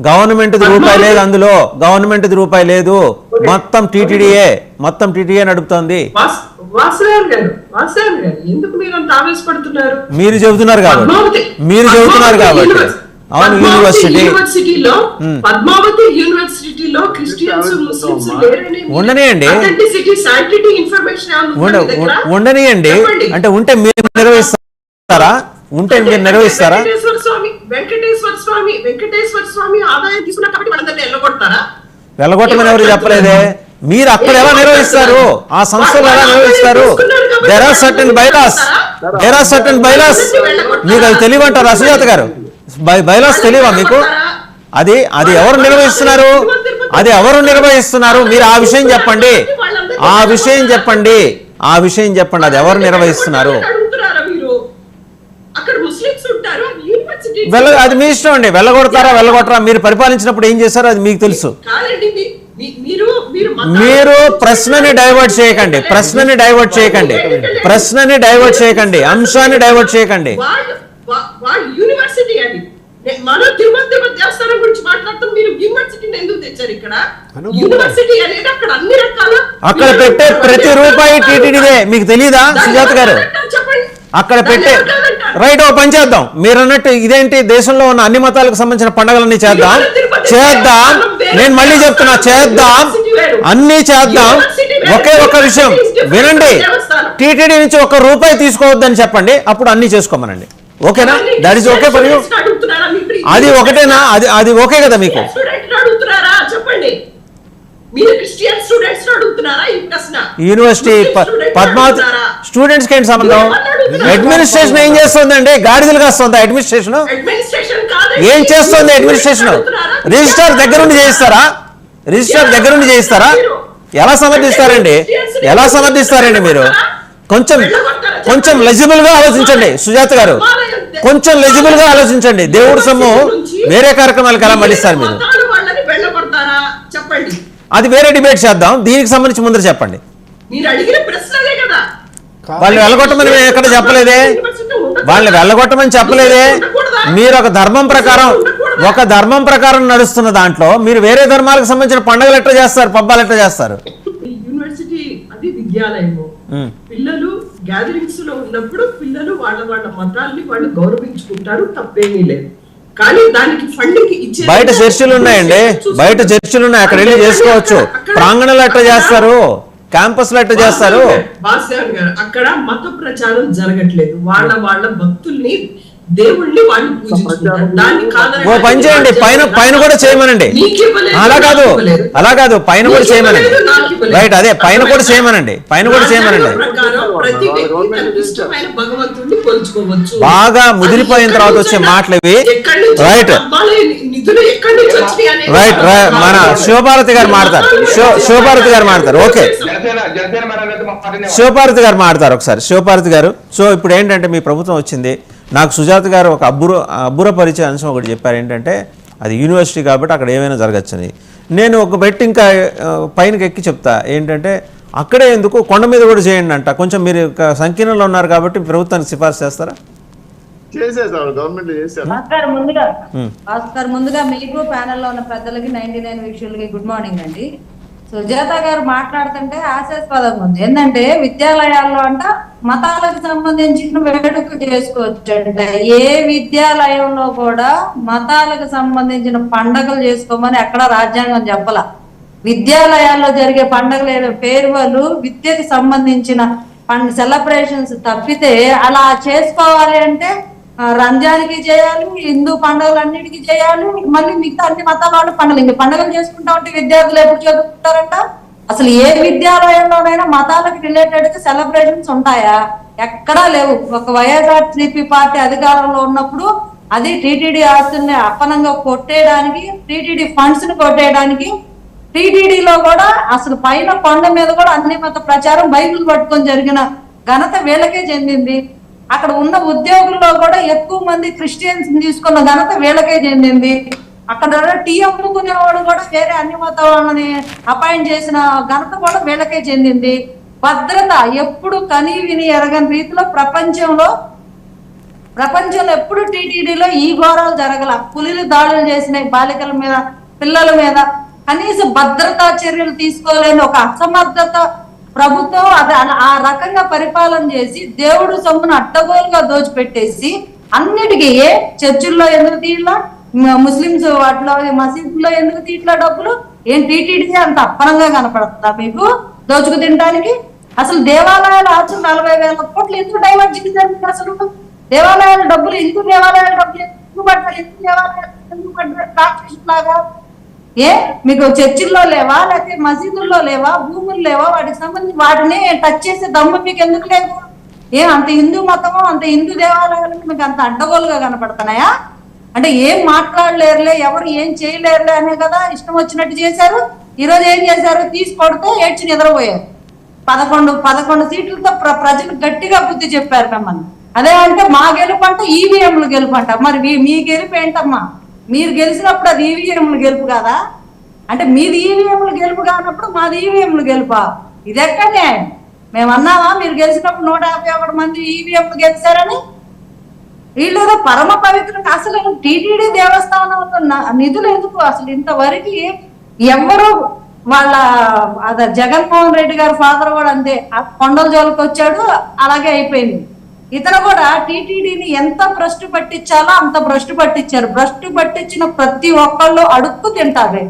గవర్నమెంట్ రూపాయి లేదు, అందులో గవర్నమెంట్ రూపాయి లేదు, మొత్తం టీటీడీఏ నడుపుతోంది. మీరు చెబుతున్నారు కాబట్టి అవును. యూనివర్సిటీలో పద్మావతి యూనివర్సిటీలో క్రిస్టియన్స్ ముస్లిమ్స్ ఉండనియండి అంటే ఉంటే మీరు నిర్వహిస్తారా? వెంకటేశ్వర స్వామి ఆదాయం తీసుకున్నా కాబట్టి వాళ్ళందరినీ వెళ్ళగొడతారా? వెళ్ళగొట్టమని ఎవరు చెప్పలేదే. మీరు అక్కడ ఎలా నిర్వహిస్తారు? ఆ సంస్థలు ఎలా నిర్వహిస్తారు? There are certain bylaws. మీకు అది తెలియమంటారా సుజాత గారు? బైలాస్ తెలియవా మీకు? అది ఎవరు నిర్వహిస్తున్నారు? మీరు ఆ విషయం చెప్పండి. అది ఎవరు నిర్వహిస్తున్నారు? అది మీ ఇష్టం అండి. వెళ్ళగొట్టరా మీరు పరిపాలించినప్పుడు ఏం చేశారో అది మీకు తెలుసు. మీరు ప్రశ్నని డైవర్ట్ చేయకండి, అంశాన్ని డైవర్ట్ చేయకండి. యూనివర్సిటీ అది మనం తిరుపతి దేవస్థానం గురించి మాట్లాడుతాం, మీరు యూనివర్సిటీని ఎందుకు తెచ్చారు ఇక్కడ? యూనివర్సిటీ అనేది అక్కడ అన్ని రకాల అక్కడ పెట్టే ప్రతి రూపాయి టీటీడీదే. మీకు తెలియదా సుజాత గారు? అక్కడ పెట్టే రైట్. ఓ పని చేద్దాం, మీరు అన్నట్టు ఇదేంటి దేశంలో ఉన్న అన్ని మతాలకు సంబంధించిన పండుగలన్నీ చేద్దాం. నేను మళ్ళీ చెప్తున్నా, అన్ని చేద్దాం. ఒకే ఒక విషయం వినండి, టీటీడీ నుంచి 1 రూపాయి తీసుకోవద్దని చెప్పండి, అప్పుడు అన్ని చేసుకోమనండి. ఓకేనా? That is okay for you? అది ఒకటేనా? అది ఓకే కదా మీకు? యూనివర్సిటీ పద్మావతి స్టూడెంట్స్ కి ఏంటి సంబంధం? అడ్మినిస్ట్రేషన్ ఏం చేస్తుందండి? గాడిదలు కాస్తుందా అడ్మినిస్ట్రేషన్? ఏం చేస్తుంది అడ్మినిస్ట్రేషన్? రిజిస్ట్రార్ దగ్గర నుండి చేయిస్తారా? ఎలా సమర్థిస్తారండి మీరు? కొంచెం లెజిబుల్ గా ఆలోచించండి సుజాత గారు, దేవుడి సొమ్ము వేరే కార్యక్రమాలకు ఎలా మళ్ళిస్తారు మీరు? అది వేరే డిబేట్ చేద్దాం. దీనికి సంబంధించి ముందర చెప్పండి. వాళ్ళు వెళ్ళగొట్టమని ఎక్కడ చెప్పలేదే. మీరు ఒక ధర్మం ప్రకారం నడుస్తున్న దాంట్లో మీరు వేరే ధర్మాలకు సంబంధించిన పండుగలు ఎట్లా చేస్తారు, పబ్బాలు ఎట్లా చేస్తారు? యూనివర్సిటీ అది విద్యాలయము. పిల్లలు గ్యాదరింగ్స్ లో ఉన్నప్పుడు పిల్లలు వాళ్ళ మతాల్ని వాళ్ళు గౌరవించుకుంటారు, తప్పేమీ లేదు. కానీ దానికి ఫండింగ్ ఇచ్చే బయట చర్చిలు ఉన్నాయండి, అక్కడ వెళ్ళి చేసుకోవచ్చు. ప్రాంగణంలో ఎట్లా చేస్తారు? క్యాంపస్లో ఎట్లా చేస్తారు? వాసుదేవన్ గారు, అక్కడ మత ప్రచారం జరగట్లేదు. వాళ్ళ భక్తుల్ని, దేవుళ్ళని వాళ్ళు పూజించుకుంటారు. దాన్ని ఓ పని చేయండి, పైన కూడా చేయమనండి. అలా కాదు పైన కూడా చేయమనండి. రైట్, అదే పైన కూడా చేయమనండి. ప్రతి వ్యక్తి తనకి ఇష్టమైన భగవంతుడిని కొలుచుకోవచ్చు. బాగా ముదిరిపోయిన తర్వాత వచ్చే మాటలు ఇవి. రైట్ రైట్ మన శివభారతి గారు మాట్లాడతారు. ఓకే, శివభారతి గారు మాట్లాడతారు ఒకసారి. శివభారతి గారు, సో ఇప్పుడు ఏంటంటే మీ ప్రభుత్వం వచ్చింది. నాకు సుజాత గారు ఒక అబ్బురపరిచే అంశం ఒకటి చెప్పారు. ఏంటంటే అది యూనివర్సిటీ కాబట్టి అక్కడ ఏమైనా జరగచ్చని. నేను ఒక బెట్ ఇంకా పైనకి ఎక్కి చెప్తా. ఏంటంటే అక్కడే ఎందుకు కొండ మీద కూడా చేయండి అంట. కొంచెం మీరు సంకీర్ణంలో ఉన్నారు కాబట్టి ప్రభుత్వానికి సిఫార్సు చేస్తారా? భాస్కర్, ముందుగా మీకు ప్యానెల్లో ఉన్న పెద్దలకి 99 వీక్షకులకి గుడ్ మార్నింగ్ అండి. సుజాత గారు మాట్లాడుతుంటే హాస్యాస్పదంగా ఉంది. ఏంటంటే విద్యాలయాల్లో అంట మతాలకు సంబంధించిన వేడుక చేసుకోవచ్చు అంట. ఏ విద్యాలయంలో కూడా మతాలకు సంబంధించిన పండగలు చేసుకోమని ఎక్కడ రాజ్యాంగం చెప్పాల. విద్యాలయాల్లో జరిగే పండగలు పేరువలు విద్యకు సంబంధించిన సెలబ్రేషన్స్ తప్పితే అలా చేసుకోవాలి అంటే రంజాన్కి చేయాలి, హిందూ పండుగలన్నిటికీ చేయాలి, మళ్ళీ మిగతా అన్ని మతాల వాళ్ళు పండుగలు చేసుకుంటా ఉంటే విద్యార్థులు ఎప్పుడు చదువుకుంటారంట? అసలు ఏ విద్యాలయంలోనైనా మతాలకు రిలేటెడ్ గా సెలబ్రేషన్స్ ఉంటాయా? ఎక్కడా లేవు. ఒక వైఎస్ఆర్సీపీ పార్టీ అధికారంలో ఉన్నప్పుడు అది టీటీడీ ఆస్తుల్ని అప్పనంగా కొట్టేయడానికి, టీటీడీ ఫండ్స్ ని కొట్టేయడానికి, టీటీడీలో కూడా అసలు పైన కొండ మీద కూడా అన్ని మత ప్రచారం బైబిల్ పట్టుకొని జరిగిన ఘనత వీళ్ళకే చెందింది. అక్కడ ఉన్న ఉద్యోగుల్లో కూడా ఎక్కువ మంది క్రిస్టియన్స్ తీసుకున్న ఘనత వీళ్ళకే చెందింది. అక్కడ టీ అమ్ముకునేవాడు కూడా వేరే అన్ని మత వాళ్ళని అపాయింట్ చేసిన ఘనత కూడా వీళ్ళకే చెందింది. భద్రత ఎప్పుడు కనీ విని ఎరగని రీతిలో ప్రపంచంలో ఎప్పుడు టీటీడీలో ఈ ఘోరాలు జరగల. పులిలు దాడులు చేసినాయి బాలికల మీద, పిల్లల మీద. కనీసం భద్రతా చర్యలు తీసుకోలేని ఒక అసమర్థత ప్రభుత్వం అది ఆ రకంగా పరిపాలన చేసి దేవుడు సొమ్మును అడ్డగోలుగా దోచిపెట్టేసి అన్నిటికీ చర్చిల్లో ఎందుకు తీయట్లా, ముస్లింస్ వాటిలో మసీదుల్లో ఎందుకు తీయట్లా డబ్బులు? ఏం టీటీడీ అంత అప్పనంగా కనపడుతుందా మీకు దోచుకు తినడానికి? అసలు దేవాలయాల ఆస్తులు 40,000 కోట్లు ఎందుకు డైవర్ట్ చేశారు? అసలు దేవాలయాల డబ్బులు ఎందుకు పడ్డారు? లాగా మీకు చర్చిల్లో లేవా, లేకపోతే మసీదుల్లో లేవా, భూములు లేవా? వాటికి సంబంధించి వాటిని టచ్ చేసే దమ్ము మీకు ఎందుకు లేదు? అంత హిందూ మతమో, అంత హిందూ దేవాలయాలు మీకు అంత అడ్డగోలుగా కనపడుతున్నాయా? అంటే ఏం మాట్లాడలేరులే, ఎవరు ఏం చేయలేరులే అనే కదా ఇష్టం వచ్చినట్టు చేశారు. ఈరోజు ఏం చేశారు? తీసి కొడితే ఏడ్చి నిద్రపోయారు. 11 సీట్లతో ప్రజలు గట్టిగా బుద్ధి చెప్పారు మిమ్మల్ని. అదే అంటే మా గెలుపు అంటే ఈవీఎంలు గెలుపు అంట. మరి మీ గెలుపు ఏంటమ్మా? మీరు గెలిచినప్పుడు అది ఈవీఎంలు గెలుపు కాదా? అంటే మీది ఈవీఎంలు గెలుపు కానప్పుడు మాది ఈవీఎంలు గెలుపా? ఇది ఎక్కడ న్యాయం? మేము అన్నావా మీరు గెలిచినప్పుడు 151 మంది ఈవీఎంలు గెలిచారని? వీళ్ళు పరమ పవిత్రంగా అసలు టీటీడీ దేవస్థానంలో నిధులు ఎందుకు అసలు ఇంతవరకు ఎవరు వాళ్ళ జగన్మోహన్ రెడ్డి గారి ఫాదర్ కూడా అంతే, ఆ కొండల జోలికి వచ్చాడు, అలాగే అయిపోయింది. ఇతను కూడా టీటీడీని ఎంత భ్రష్టు పట్టించాలో అంత భ్రష్టు పట్టించారు. భ్రష్టు పట్టించిన ప్రతి ఒక్కళ్ళు అడుక్కు తింటారు.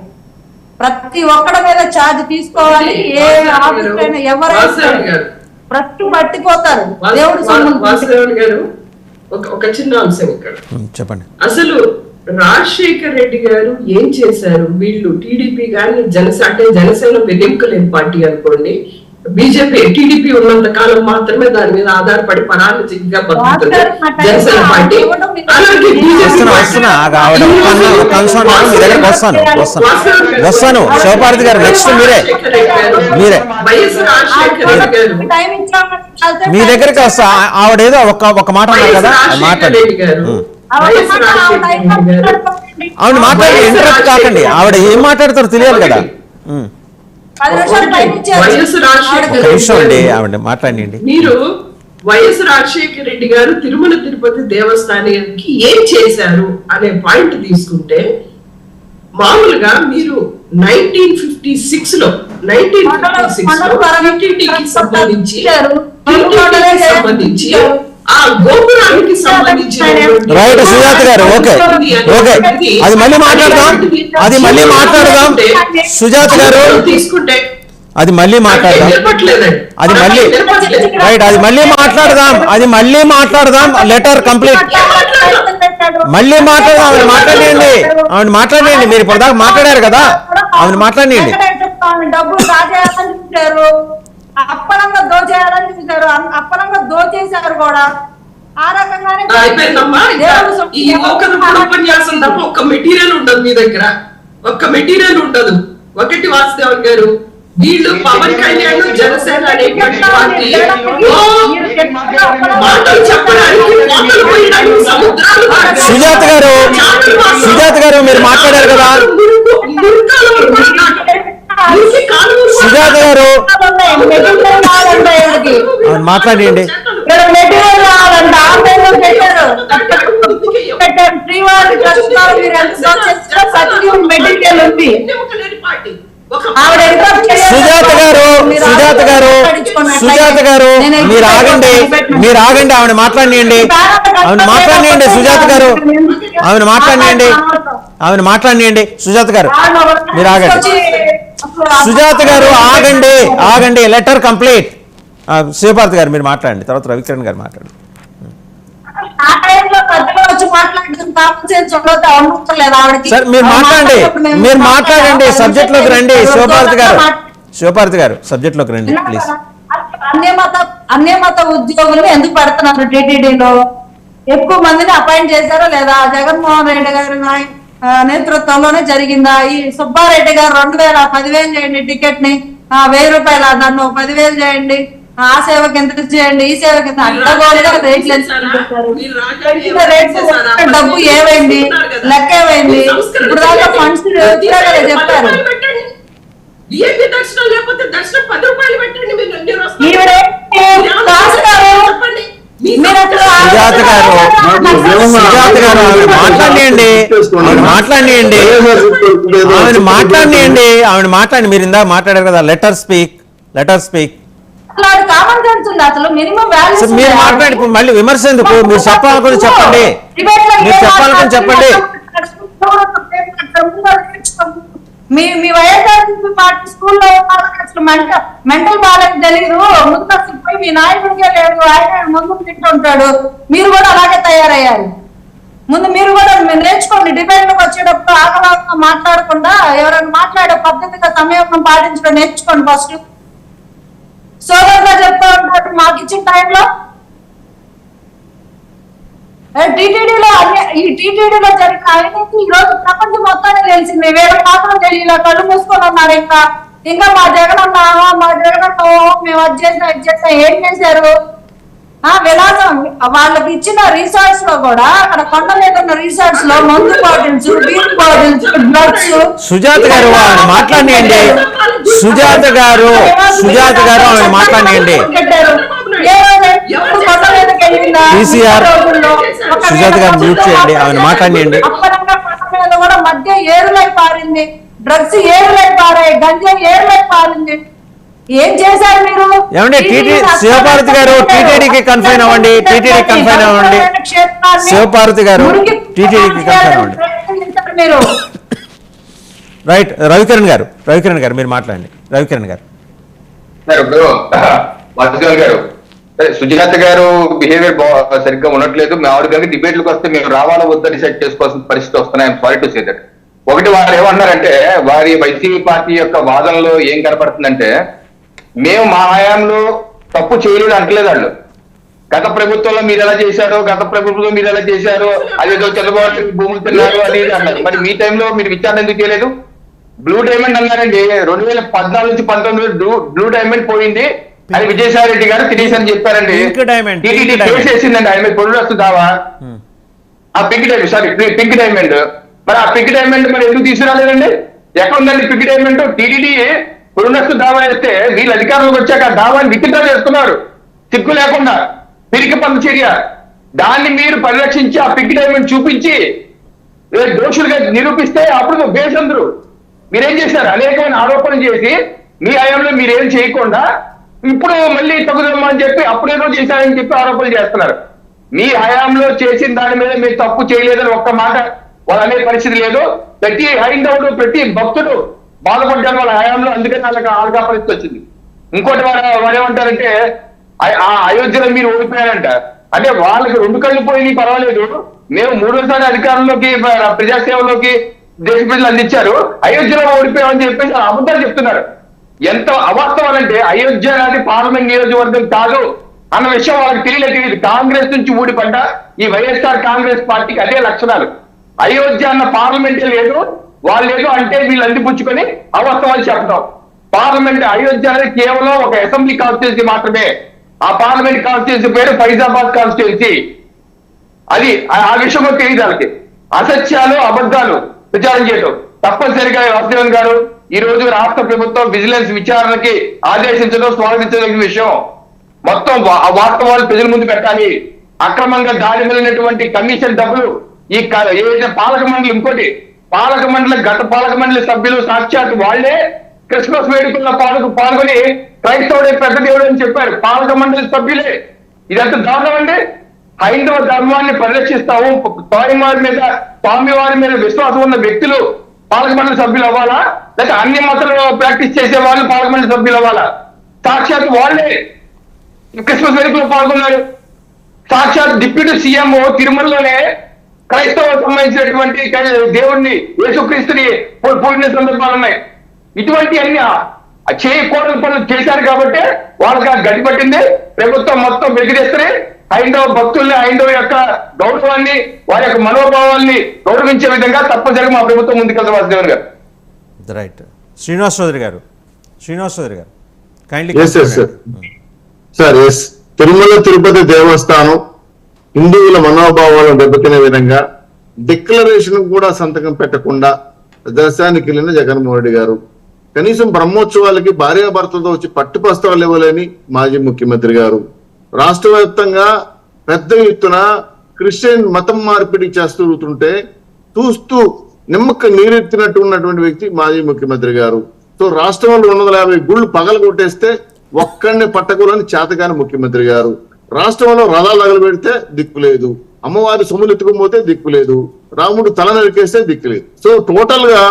ప్రతి ఒక్కడి మీద ఛార్జ్ తీసుకోవాలి. ఏ ఆఫీస్ అయినా ఎవరైనా భ్రష్టు పట్టిపోతారు. దేవుడు గారు ఒక చిన్న అంశం ఇక్కడ చెప్పండి. అసలు రాజశేఖర్ రెడ్డి గారు ఏం చేశారు? వీళ్ళు టీడీపీ కానీ జనసేన వెదింకలేని పార్టీ అనుకోండి, బీజేపీ టీడీపీ ఉన్నంత కాలం మాత్రమే దాని మీద ఆధారపడి పరాన్నతిగా బతుకుతుంది జనసేన పార్టీ. అలాగే వస్తాను శివపార్వతి గారు, నెక్స్ట్ మీరే వైఎస్ రాజశేఖర రెడ్డి గారు మీ దగ్గరికి వస్తా. ఆవిడేదో ఒక మాట అన్నారు కదా, మాట్లాడండి. ఆవిడ మాట్లాడి ఇంటరప్ట్ కాకండి. ఆవిడ ఏం మాట్లాడతారో తెలియాలి కదా. మాట్లాడండి. మీరు వైఎస్ రాజశేఖర రెడ్డి గారు తిరుమల తిరుపతి దేవస్థానానికి ఏం చేశారు అనే పాయింట్ తీసుకుంటే, మామూలుగా మీరు 1956 లో టీటీడీకి సంబంధించి ఆ గోపురానికి సంబంధించి రైట్ సుజాత గారు, ఓకే అది మళ్ళీ మాట్లాడదాం సుజాత గారు. తీసుకుంటే అది మళ్ళీ మాట్లాడదాం. అది మళ్ళీ రైట్, అది మళ్ళీ మాట్లాడదాం. అది మళ్ళీ మాట్లాడదాం. లెటర్ కంప్లీట్ మళ్ళీ మాట్లాడదాం. ఆవిడ మాట్లాడండి, ఆవిడ మాట్లాడండి. మీరు ఇప్పుడు దాకా మాట్లాడారు కదా, ఆవిడ మాట్లాడండి. డబ్బులు దాచేయాలని చూశారు, అప్పనంగా దోచేయాలని చూశారు, అప్పనంగా దోచేశారు కూడా. ఆ రకంగానే అయిపోయిందమ్మా. ఈ ఉపన్యాసం తప్ప ఒక్క మెటీరియల్ ఉండదు మీ దగ్గర, ఒక్క మెటీరియల్ ఉండదు. ఒకటి వాసుదేవన్ గారు, వీళ్ళు పవన్ కళ్యాణ్ జనసేన అనేటువంటి పార్టీ మాటలు చెప్పడానికి మాటలు పోయడానికి సముద్రాలు. సుజాత గారు, సుజాత గారు మీరు మాట్లాడారు కదా, సుజాత గారు మాట్లాడండి. మెటీరియల్ కావాలంట, ఆన్లైన్ లో పెట్టారు, మెటీరియల్ ఉంది. సుజాత గారు, సుజాత గారు, సుజాత గారు మీరు ఆగండి, మీరు ఆగండి. ఆవిడ మాట్లాడండి, ఆవిడ మాట్లాడండి. సుజాత గారు ఆవిడ మాట్లాడండి, ఆవిడ మాట్లాడండి. సుజాత గారు మీరు ఆగండి. సుజాత గారు ఆగండి, ఆగండి. Letter complete. శివపార్తి గారు మీరు మాట్లాడండి, తర్వాత రవికిరణ్ గారు మాట్లాడండి. సార్ మీరు మాట్లాడండి, మీరు మాట్లాడండి. సబ్జెక్ట్ లోకి రండి. శివపార్తి గారు, శివపార్తి గారు సబ్జెక్ట్ లోకి రండి ప్లీజ్. అన్యమత ఉద్యోగులు ఎందుకు పెడుతున్నారు టీటీడీలో? ఎక్కువ మందిని అపాయింట్ చేశారో లేదా? జగన్మోహన్ రెడ్డి గారి నేతృత్వంలోనే జరిగిందా? ఈ సుబ్బారెడ్డి గారు 10,000 చేయండి టికెట్ ని, 1,000 రూపాయలు దాన్ని 10,000 చేయండి, ఆ సేవకి ఎంత చేయండి, ఈ సేవకి ఎంత, అడ్డగోలుగా రేట్లు డబ్బు ఏమైంది, లెక్క ఏమైంది? ఇప్పుడు దాకా ఫండ్స్ చెప్పారు. సుజాత గారు, సుజాత గారు ఆవిడ మాట్లాడండి, ఆవిడ మాట్లాడండి, ఆవిడ మాట్లాడండి, ఆవిడ మాట్లాడండి. మీరు ఇందాక మాట్లాడారు కదా, లెటర్ స్పీక్, లెటర్ స్పీక్. మీరు మాట్లాడి మళ్ళీ విమర్శ ఎందుకు? మీరు చెప్పాలనుకుని చెప్పండి, మీరు చెప్పాలనుకుని చెప్పండి. మీ వైఎస్ఆర్సీపీ పార్టీ స్కూల్లో అసలు మెంటల్ బాగాలని తెలియదు, ముందు అసలు పోయి మీ నాయకుడికే లేదు, ఆయన ముందు తింటుంటాడు. మీరు కూడా అలాగే తయారయ్యారు. ముందు మీరు కూడా నేర్చుకోండి. డిబేట్ లోకి వచ్చేటప్పుడు ఆగలాగా మాట్లాడకుండా ఎవరైనా మాట్లాడే పద్ధతిగా సమయం పాటించడం నేర్చుకోండి. ఫస్ట్ సోదరుగా చెప్తా ఉంటారు మాకు ఇచ్చిన టైంలో. ఈ టీటీడీలో జరిగిన అవినీతి ఈ రోజు ప్రపంచం మొత్తాన్ని తెలిసింది. వేరే మాత్రం తెలియదు, కళ్ళు మూసుకొని ఉన్నారు. ఇంకా మా జగనన్న మేము అది చేసినా ఇది చేసినా ఏం చేశారు? విలాసం వాళ్ళకి ఇచ్చిన రిసార్ట్స్ లో కూడా, అక్కడ కొండ మీద ఉన్న రిసార్ట్స్ లో మందు bottles, beer bottles, drugs. Sujatha గారు ఆవిడ మాట్లాడండి. సుజాత గారు, సుజాత గారు ఆవిడ మాట్లాడండి. టీసీఆర్ సుజాత గారు మ్యూట్ చేయండి, ఆవిడ మాట్లాడండి. కూడా మధ్య ఏరులై పారింది, డ్రగ్స్ ఏరులై పారాయి, గంజా ఏరులై పారింది. ఏం చేశారు మీరు? ఏమండి శివపార్వతి గారు టీటీడీకి కన్ఫైన్ అవ్వండి, టీటీడీ కన్ఫైన్ అవ్వండి. శివపార్వతి గారు టీటీడీకి కన్ఫైన్ అవ్వండి. మీరు రైట్. రవికిరణ్ గారు, రవికిరణ్ గారు మీరు మాట్లాడండి. రవికిరణ్ గారు. వాసుదేవన్ గారు, సుజాత గారు బిహేవియర్ సరిగ్గా ఉండట్లేదు. ఆవిడ కనుక డిబేట్లకు వస్తే మేము రావాలో వద్ద డిసైడ్ చేసుకోవాల్సిన పరిస్థితి వస్తున్నాయి. Sorry to say that. ఒకటి వారు ఏమన్నారంటే, వారి వైసీపీ పార్టీ యొక్క వాదనలో ఏం కనపడుతుందంటే, మేము మా హయాంలో తప్పు చేయలేదు అంటలేదు వాళ్ళు. గత ప్రభుత్వంలో మీరు ఎలా చేశారో, గత ప్రభుత్వంలో మీరు ఎలా చేశారో, అదేదో చంద్రబాబు భూములు తిన్నారు అది అన్నారు. మరి మీ టైంలో మీరు విచారణ ఎందుకు చేయలేదు? బ్లూ డైమండ్ అన్నారండి. 2014 నుంచి 19 బ్లూ డైమండ్ పోయింది అది విజయసాయి రెడ్డి గారు తినేసి అని చెప్పారండి. కేసు వేసిందండి ఆయన పొరుడు వస్తుందావా? ఆ pink diamond, sorry pink diamond. మరి ఆ పింక్ డైమండ్ మరి ఎందుకు తీసుకురాలేదండి? ఎక్కడ ఉందండి పింక్ డైమండ్? టీటీడీ పొరుడు దావా వేస్తే వీళ్ళు అధికారంలోకి వచ్చాక ఆ దావాన్ని విత్డ్రా చేసుకున్నారు సిగ్గు లేకుండా. పిరికి పనులు చర్య. దాన్ని మీరు పరిరక్షించి ఆ పింక్ డైమండ్ చూపించి దోషులుగా నిరూపిస్తే అప్పుడు బేసందరు. మీరేం చేశారు? అనేకమైన ఆరోపణలు చేసి మీ హయాంలో మీరేం చేయకుండా ఇప్పుడు మళ్ళీ తగుదమ్మా అని చెప్పి అప్పుడేదో చేశారని చెప్పి ఆరోపణలు చేస్తున్నారు. మీ హయాంలో చేసిన దాని మీద మీరు తప్పు చేయలేదని ఒక్క మాట వాళ్ళు అనే పరిస్థితి లేదు. ప్రతి హైందవుడు, ప్రతి భక్తుడు బాధపడ్డారు వాళ్ళ హయాంలో, అందుకని వాళ్ళకి ఆ పరిస్థితి వచ్చింది. ఇంకోటి వారు ఏమంటారంటే ఆ అయోధ్యలో మీరు ఓడిపోయారంట. అంటే వాళ్ళకి 2 కళ్ళు పోయి పర్వాలేదు, మేము 3వ అధికారంలోకి ప్రజాసేవలోకి దేశ ప్రజలు అందించారు, అయోధ్యలో ఓడిపోయామని చెప్పేసి అబద్ధాలు చెప్తున్నారు. ఎంత అవాస్తవాలంటే అయోధ్య అనేది పార్లమెంట్ నియోజకవర్గం కాదు అన్న విషయం వాళ్ళకి తెలియదు. కాంగ్రెస్ నుంచి ఊడిపడ్డ ఈ వైఎస్ఆర్ కాంగ్రెస్ పార్టీకి అదే లక్షణాలు. అయోధ్య అన్న పార్లమెంటే లేదు, వాళ్ళు లేదు అంటే వీళ్ళు అందిపుచ్చుకొని అవాస్తవాలు చెప్పడం. పార్లమెంట్ అయోధ్య అనేది కేవలం ఒక అసెంబ్లీ కాన్స్టిట్యున్సీ మాత్రమే. ఆ పార్లమెంట్ కాన్స్టిట్యున్సీ పేరు ఫైజాబాద్ కాన్స్టిట్యున్సీ. అది ఆ విషయం తెలియదు వాళ్ళకి. అసత్యాలు అబద్ధాలు ప్రచారం చేయడం తప్పనిసరిగా వాసుదేవన్ గారు ఈ రోజు రాష్ట్ర ప్రభుత్వం విజిలెన్స్ విచారణకి ఆదేశించడం స్వాగతించదగిన విషయం. మొత్తం వాస్తవాలు ప్రజల ముందు పెట్టాలి. అక్రమంగా దాడి వెళ్ళినటువంటి కమిషన్ డబ్బులు ఈ ఏదైతే పాలక మండలి, ఇంకోటి పాలక మండలి, గత పాలక మండలి సభ్యులు సాక్షాత్ వాళ్లే క్రిస్మస్ వేడుకల్లో పాల్గొని క్రైస్తవుడే పెద్ద దేవుడు అని చెప్పారు. పాలక మండలి సభ్యులే. ఇదంతా దారుణం అండి. హైందవ ధర్మాన్ని పరిరక్షిస్తాము, స్వామివారి మీద విశ్వాసం ఉన్న వ్యక్తులు పాలక మండలి సభ్యులు అవ్వాలా, లేకపోతే అన్ని మతాలు ప్రాక్టీస్ చేసే వాళ్ళు పాలక మండలి సభ్యులు అవ్వాలా? సాక్షాత్ వాళ్ళే క్రిస్మస్ వేడుకలో పాల్గొన్నారు. సాక్షాత్ డిప్యూటీ సీఎం తిరుమలలోనే క్రైస్తవ సంబంధించినటువంటి దేవుడిని యేసుక్రీస్తుని పూజిన సందర్భాలు ఉన్నాయి. ఇటువంటి అన్ని చేయకూడని పనులు చేశారు కాబట్టి వాళ్ళకి గడి పట్టింది. ప్రభుత్వం మొత్తం వెలిగిరేస్తే హైందవ భక్తుల్ని, హైందవ యొక్క గౌరవాన్ని, వారి యొక్క మనోభావాల్ని గౌరవించే విధంగా తప్పనిసరిగా మా ప్రభుత్వం ముందుకెళ్తాం. వాసుదేవన్ గారు. రైట్. శ్రీనివాస్ చౌదరి గారు kindly. Sir yes, Tirumala Tirupati Devasthanam హిందువుల మనోభావాలను దెబ్బతినే విధంగా డిక్లరేషన్ కూడా సంతకం పెట్టకుండా దర్శనానికి వెళ్ళిన జగన్మోహన్ రెడ్డి గారు, కనీసం బ్రహ్మోత్సవాలకి భార్యాభర్తలతో వచ్చి పట్టుపస్తాలు ఇవ్వలేని మాజీ ముఖ్యమంత్రి గారు, రాష్ట్ర వ్యాప్తంగా పెద్ద ఎత్తున క్రిస్టియన్ మతం మార్పిడి చేస్తుంటే చూస్తూ నిమ్మక నీరెత్తినట్టు ఉన్నటువంటి వ్యక్తి మాజీ ముఖ్యమంత్రి గారు. సో రాష్ట్రంలో 250 గుళ్ళు పగల కొట్టేస్తే ఒక్కడిని పట్టకూడని చేతగాని ముఖ్యమంత్రి గారు. రాష్ట్రంలో రథాలు తగలబెడితే దిక్కు లేదు, అమ్మవారి సొమ్ములు ఎత్తుకుపోతే దిక్కు లేదు, రాముడు తల నరికేస్తే దిక్కు లేదు. సో టోటల్ గా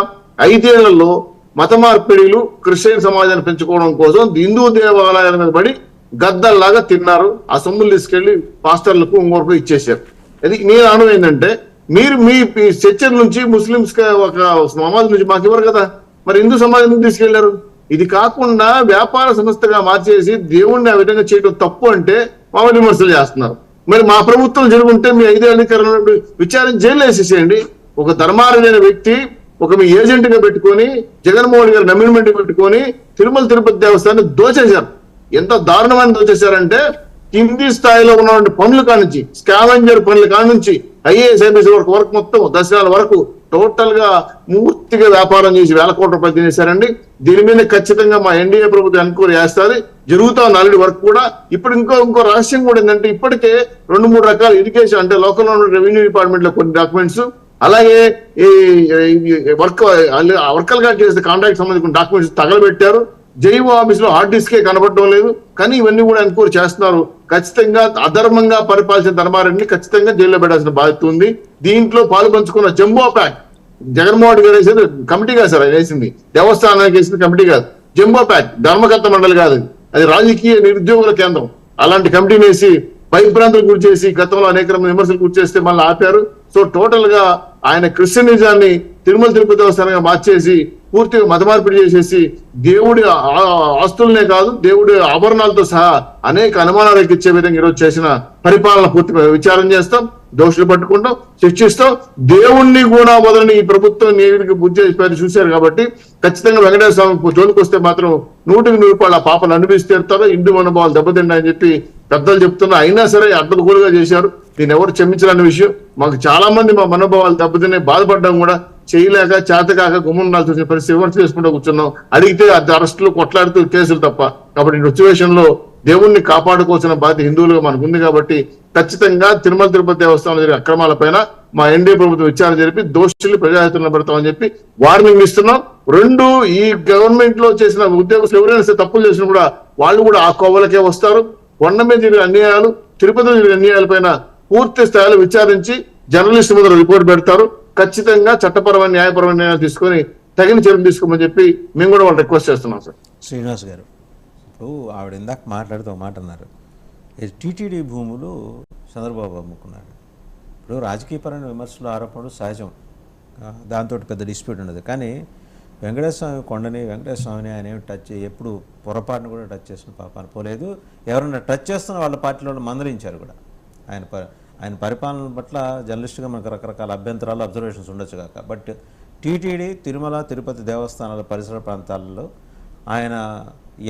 5 ఏళ్లలో మత మార్పిడిలు క్రిస్టియన్ సమాజాన్ని పెంచుకోవడం కోసం హిందూ దేవాలయాల మీద పడి గద్దల్లాగా తిన్నారు. ఆ సొమ్ములు తీసుకెళ్లి పాస్టర్లకు ఇంకొరకు ఇచ్చేసారు. అది నేను అను ఏంటంటే, మీరు మీ చర్చల నుంచి ముస్లింస్ ఒక సమాజం నుంచి మాకు ఇవ్వరు కదా, మరి హిందూ సమాజం నుంచి తీసుకెళ్లారు. ఇది కాకుండా వ్యాపార సంస్థగా మార్చేసి దేవుణ్ణి ఆ విధంగా చేయడం తప్పు అంటే మామూలు విమర్శలు చేస్తున్నారు. మరి మా ప్రభుత్వం జరుగుంటే మీ 5 అధికారులను విచారణ జైలు వేసేసేయండి. ఒక ధర్మారైన వ్యక్తి ఒక మీ ఏజెంట్ గా పెట్టుకొని జగన్మోహన్ గారు అమెండ్మెంట్ పెట్టుకొని తిరుమల తిరుపతి దేవస్థానాన్ని దోచేశారు. ఎంత దారుణమైన దోచేశారంటే, కింది స్థాయిలో ఉన్నటువంటి పనుల కానుంచి, స్కావెంజర్ పనుల కానుంచి ఐఏఎస్ ఐపీఎస్ వరకు మొత్తం దర్శనాల వరకు టోటల్ గా పూర్తిగా వ్యాపారం చేసి వేల కోట్ల రూపాయలు తినేశారండి. దీని మీద ఖచ్చితంగా మా ఎన్డీఏ ప్రభుత్వం ఎంక్వైరీ చేస్తుంది. జరుగుతా ఉన్న ఆల్రెడీ వర్క్ కూడా. ఇప్పుడు ఇంకో రహస్యం కూడా ఏంటంటే, ఇప్పటికే 2-3 రకాల ఇరిగేషన్ అంటే లోకల్ రెవెన్యూ డిపార్ట్మెంట్ లో కొన్ని డాక్యుమెంట్స్, అలాగే ఈ వర్కల్ గా చేసే కాంట్రాక్ట్ సంబంధించిన డాక్యుమెంట్స్ తగలబెట్టారు. జైవో ఆఫీస్ లో హార్డ్ డిస్కే కనబడడం లేదు. కానీ ఇవన్నీ కూడా ఎంక్వైరీ చేస్తున్నారు. ఖచ్చితంగా అధర్మంగా పరిపాలించిన ధర్మారెడ్డిని ఖచ్చితంగా జైల్లో పెట్టాల్సిన బాధ్యత ఉంది. దీంట్లో పాలు పంచుకున్న జంబో ప్యాక్ జగన్మోహన్ గారు వేసేది కమిటీ కాదు సార్, ఆయన వేసింది దేవస్థానానికి వేసిన కమిటీ కాదు, జంబో ప్యాక్ ధర్మకర్త మండలి కాదు, అది రాజకీయ నిరుద్యోగుల కేంద్రం. అలాంటి కమిటీని వేసి భయభ్రాంతులు గురి చేసి గతంలో అనేక విమర్శలు గురి చేస్తే మళ్ళీ ఆపారు. సో టోటల్ గా ఆయన క్రిస్టియనిజాన్ని తిరుమల తిరుపతి దేవస్థానంగా మార్చేసి పూర్తిగా మత మార్పిడి చేసేసి దేవుడి ఆస్తులనే కాదు దేవుడి ఆభరణాలతో సహా అనేక అనుమానాలు ఎక్కించే విధంగా ఈరోజు చేసిన పరిపాలన పూర్తిగా విచారం చేస్తాం, దోషులు పట్టుకుంటాం, శిక్షిస్తాం. దేవుణ్ణి కూడా వదలని ఈ ప్రభుత్వం బుద్ధి చేసి చూశారు కాబట్టి ఖచ్చితంగా వెంకటేశ్వర స్వామి జోలికి వస్తే మాత్రం 100% ఆ పాపలు అనిపిస్తే తీరుతారో, ఇంటి మనోభావాలు దెబ్బతింటాయని చెప్పి పెద్దలు చెప్తున్నా. అయినా సరే అడ్డగోలుగా చేశారు. దీన్ని ఎవరు క్షమించలేని విషయం. మాకు చాలా మంది మా మనోభావాలు దెబ్బతినే బాధపడ్డం కూడా చేయలేక చేతకాక గుమ్ముండాల్సి వచ్చిన పరిస్థితి విమర్శ చేసుకుంటూ కూర్చున్నాం. అడిగితే అరెస్టులు కొట్లాడుతూ కేసులు తప్ప. కాబట్టి ఈ సిచ్యువేషన్ లో దేవుణ్ణి కాపాడుకోవాల్సిన బాధ్యత హిందువులుగా మనకు ఉంది. కాబట్టి ఖచ్చితంగా తిరుమల తిరుపతి దేవస్థానం జరిగిన అక్రమాలపైన మా ఎన్డీఏ ప్రభుత్వం విచారణ జరిపి దోషుల్ని ప్రజాహితంలో పెడతామని చెప్పి వార్నింగ్ ఇస్తున్నాం. 2, ఈ గవర్నమెంట్ లో చేసిన ఉద్యోగస్తులు ఎవరైనా సరే తప్పులు చేసినా కూడా వాళ్ళు కూడా ఆ కోవలకే వస్తారు. కొండ మీద జరిగిన అన్యాయాలు, తిరుపతిలో జరిగిన అన్యాయాలపైన పూర్తి స్థాయిలో విచారించి జర్నలిస్ట్ ముందు రిపోర్ట్ పెడతారు. ఖచ్చితంగా చట్టపరమైన న్యాయపరమైన నిర్ణయాలు తీసుకొని తగిన చర్యలు తీసుకోమని చెప్పి మేము కూడా వాళ్ళు రిక్వెస్ట్ చేస్తున్నాం సార్. శ్రీనివాస్ గారు, ఇప్పుడు ఆవిడ ఇందాక మాట్లాడుతూ మాట అన్నారు, టీటీడీ భూములు చంద్రబాబు అమ్ముకున్నాడు. ఇప్పుడు రాజకీయపరమైన విమర్శలు ఆరోపణలు సహజం, దాంతో పెద్ద డిస్ప్యూట్ ఉండదు. కానీ వెంకటేశ్వర స్వామి కొండని, వెంకటేశ్వర స్వామిని ఆయన ఏమి టచ్ ఎప్పుడు పొరపాటును కూడా టచ్ చేసిన పాపాన్ని పోలేదు. ఎవరైనా టచ్ చేస్తున్న వాళ్ళ పార్టీలో మందలించారు కూడా. ఆయన పరిపాలన పట్ల జర్నలిస్ట్గా మనకు రకరకాల అభ్యంతరాలు, అబ్జర్వేషన్స్ ఉండొచ్చు కాక. బట్ టీటీడీ, తిరుమల, తిరుపతి దేవస్థానాల పరిసర ప్రాంతాలలో ఆయన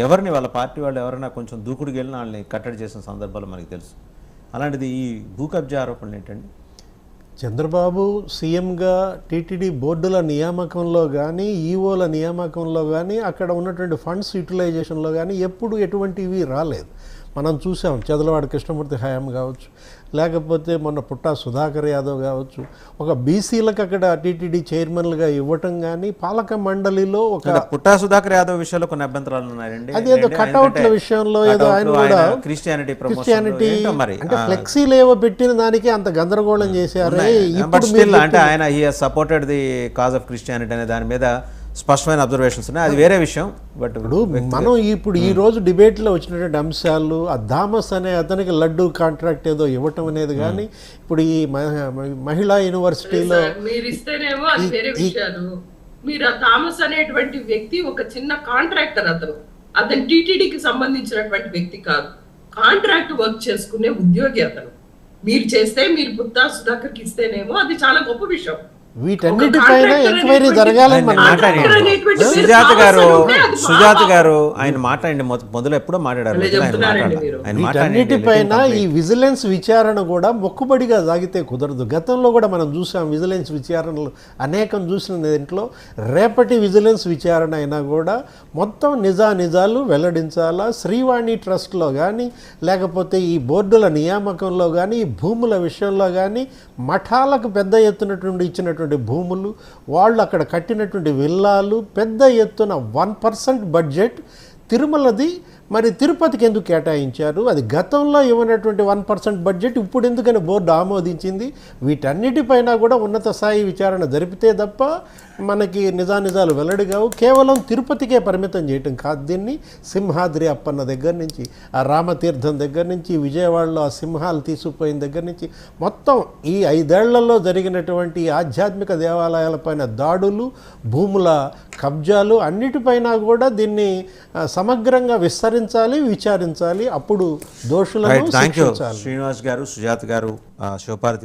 ఎవరిని, వాళ్ళ పార్టీ వాళ్ళు ఎవరైనా కొంచెం దూకుడుకి వెళ్ళిన వాళ్ళని కట్టడి చేసిన సందర్భాలు మనకు తెలుసు. అలాంటిది ఈ భూ కబ్జా ఆరోపణలు ఏంటండి? చంద్రబాబు సీఎంగా టీటీడీ బోర్డుల నియామకంలో కానీ, ఈఓల నియామకంలో కానీ, అక్కడ ఉన్నటువంటి ఫండ్స్ యూటిలైజేషన్లో కానీ ఎప్పుడు ఎటువంటివి రాలేదు. మనం చూసాం, చదలవాడ కృష్ణమూర్తి హయాం కావచ్చు, లేకపోతే మొన్న పుట్టా సుధాకర్ యాదవ్ కావచ్చు, ఒక బీసీలకు అక్కడ టీటీడీ చైర్మన్లుగా ఇవ్వటం కానీ, పాలక మండలిలో ఒక పుట్టా సుధాకర్ యాదవ్ విషయంలో కొన్ని అభ్యంతరాలు ఉన్నాయండి. అదేదో కట్అవుట్ల విషయంలో ఏదో ఆయన కూడా క్రిస్టియానిటీ అంటే ఫ్లెక్సీలు ఏవో పెట్టిన దానికి అంత గందరగోళం చేశారు. ఇప్పుడు అంటే ఆయన he has supported the cause of Christianity అనే దాని మీద స్పష్టమైన అబ్జర్వేషన్స్ ఉన్నాయి, అది వేరే విషయం. బట్ ఇప్పుడు మనం ఇప్పుడు ఈ రోజు డిబేట్లో వచ్చినటువంటి అంశాలు, ఆ థామస్ అనే అతనికి లడ్డు కాంట్రాక్ట్ ఏదో ఇవ్వటం అనేది కానీ, ఇప్పుడు ఈ మహిళా యూనివర్సిటీలో మీరు ఇస్తేనేమో అది వేరే విషయాలు. మీరు ఆ థామస్ అనేటువంటి వ్యక్తి ఒక చిన్న కాంట్రాక్టర్, అతను టీటీడీకి సంబంధించినటువంటి వ్యక్తి కాదు, కాంట్రాక్ట్ వర్క్ చేసుకునే ఉద్యోగి అతను. మీరు చేస్తే, మీరు పుట్టా సుధాకర్కి ఇస్తేనేమో అది చాలా గొప్ప విషయం. వీటన్నిటిపైన ఎంక్వైరీ జరగాలని మనం సుజాత గారు ఆయన మాట్లాడండి, మొదలు ఎప్పుడో మాట్లాడారు. వీటన్నిటిపైన ఈ విజిలెన్స్ విచారణ కూడా మొక్కుబడిగా సాగితే కుదరదు. గతంలో కూడా మనం చూసాం విజిలెన్స్ విచారణలు అనేకం చూసిన దీంట్లో. రేపటి విజిలెన్స్ విచారణ అయినా కూడా మొత్తం నిజాలు వెల్లడించాలా. శ్రీవాణి ట్రస్ట్లో కానీ, లేకపోతే ఈ బోర్డుల నియామకంలో కానీ, ఈ భూముల విషయంలో కానీ, మఠాలకు పెద్ద ఎత్తునటువంటి ఇచ్చినటువంటి భూములు, వాళ్ళు అక్కడ కట్టినటువంటి విల్లాలు, పెద్ద ఎత్తున 1% బడ్జెట్ తిరుమలది, మరి తిరుపతికి ఎందుకు కేటాయించారు? అది గతంలో ఇవ్వనటువంటి 1% బడ్జెట్ ఇప్పుడు ఎందుకని బోర్డు ఆమోదించింది? వీటన్నిటిపైన కూడా ఉన్నత స్థాయి విచారణ జరిపితే తప్ప మనకి నిజాలు వెల్లడి కావు. కేవలం తిరుపతికే పరిమితం చేయటం కాదు దీన్ని. సింహాద్రి అప్పన్న దగ్గర నుంచి, ఆ రామతీర్థం దగ్గర నుంచి, విజయవాడలో ఆ సింహాలు తీసుకుపోయిన దగ్గర నుంచి, మొత్తం ఈ 5 ఏళ్లలో జరిగినటువంటి ఆధ్యాత్మిక దేవాలయాలపైన దాడులు, భూముల కబ్జాలు అన్నిటిపైన కూడా దీన్ని సమగ్రంగా విస్తరించాలి, విచారించాలి. అప్పుడు దోషులను శిక్షించాలి. శ్రీనివాస్ గారు, సుజాత గారు, శివపార్వతి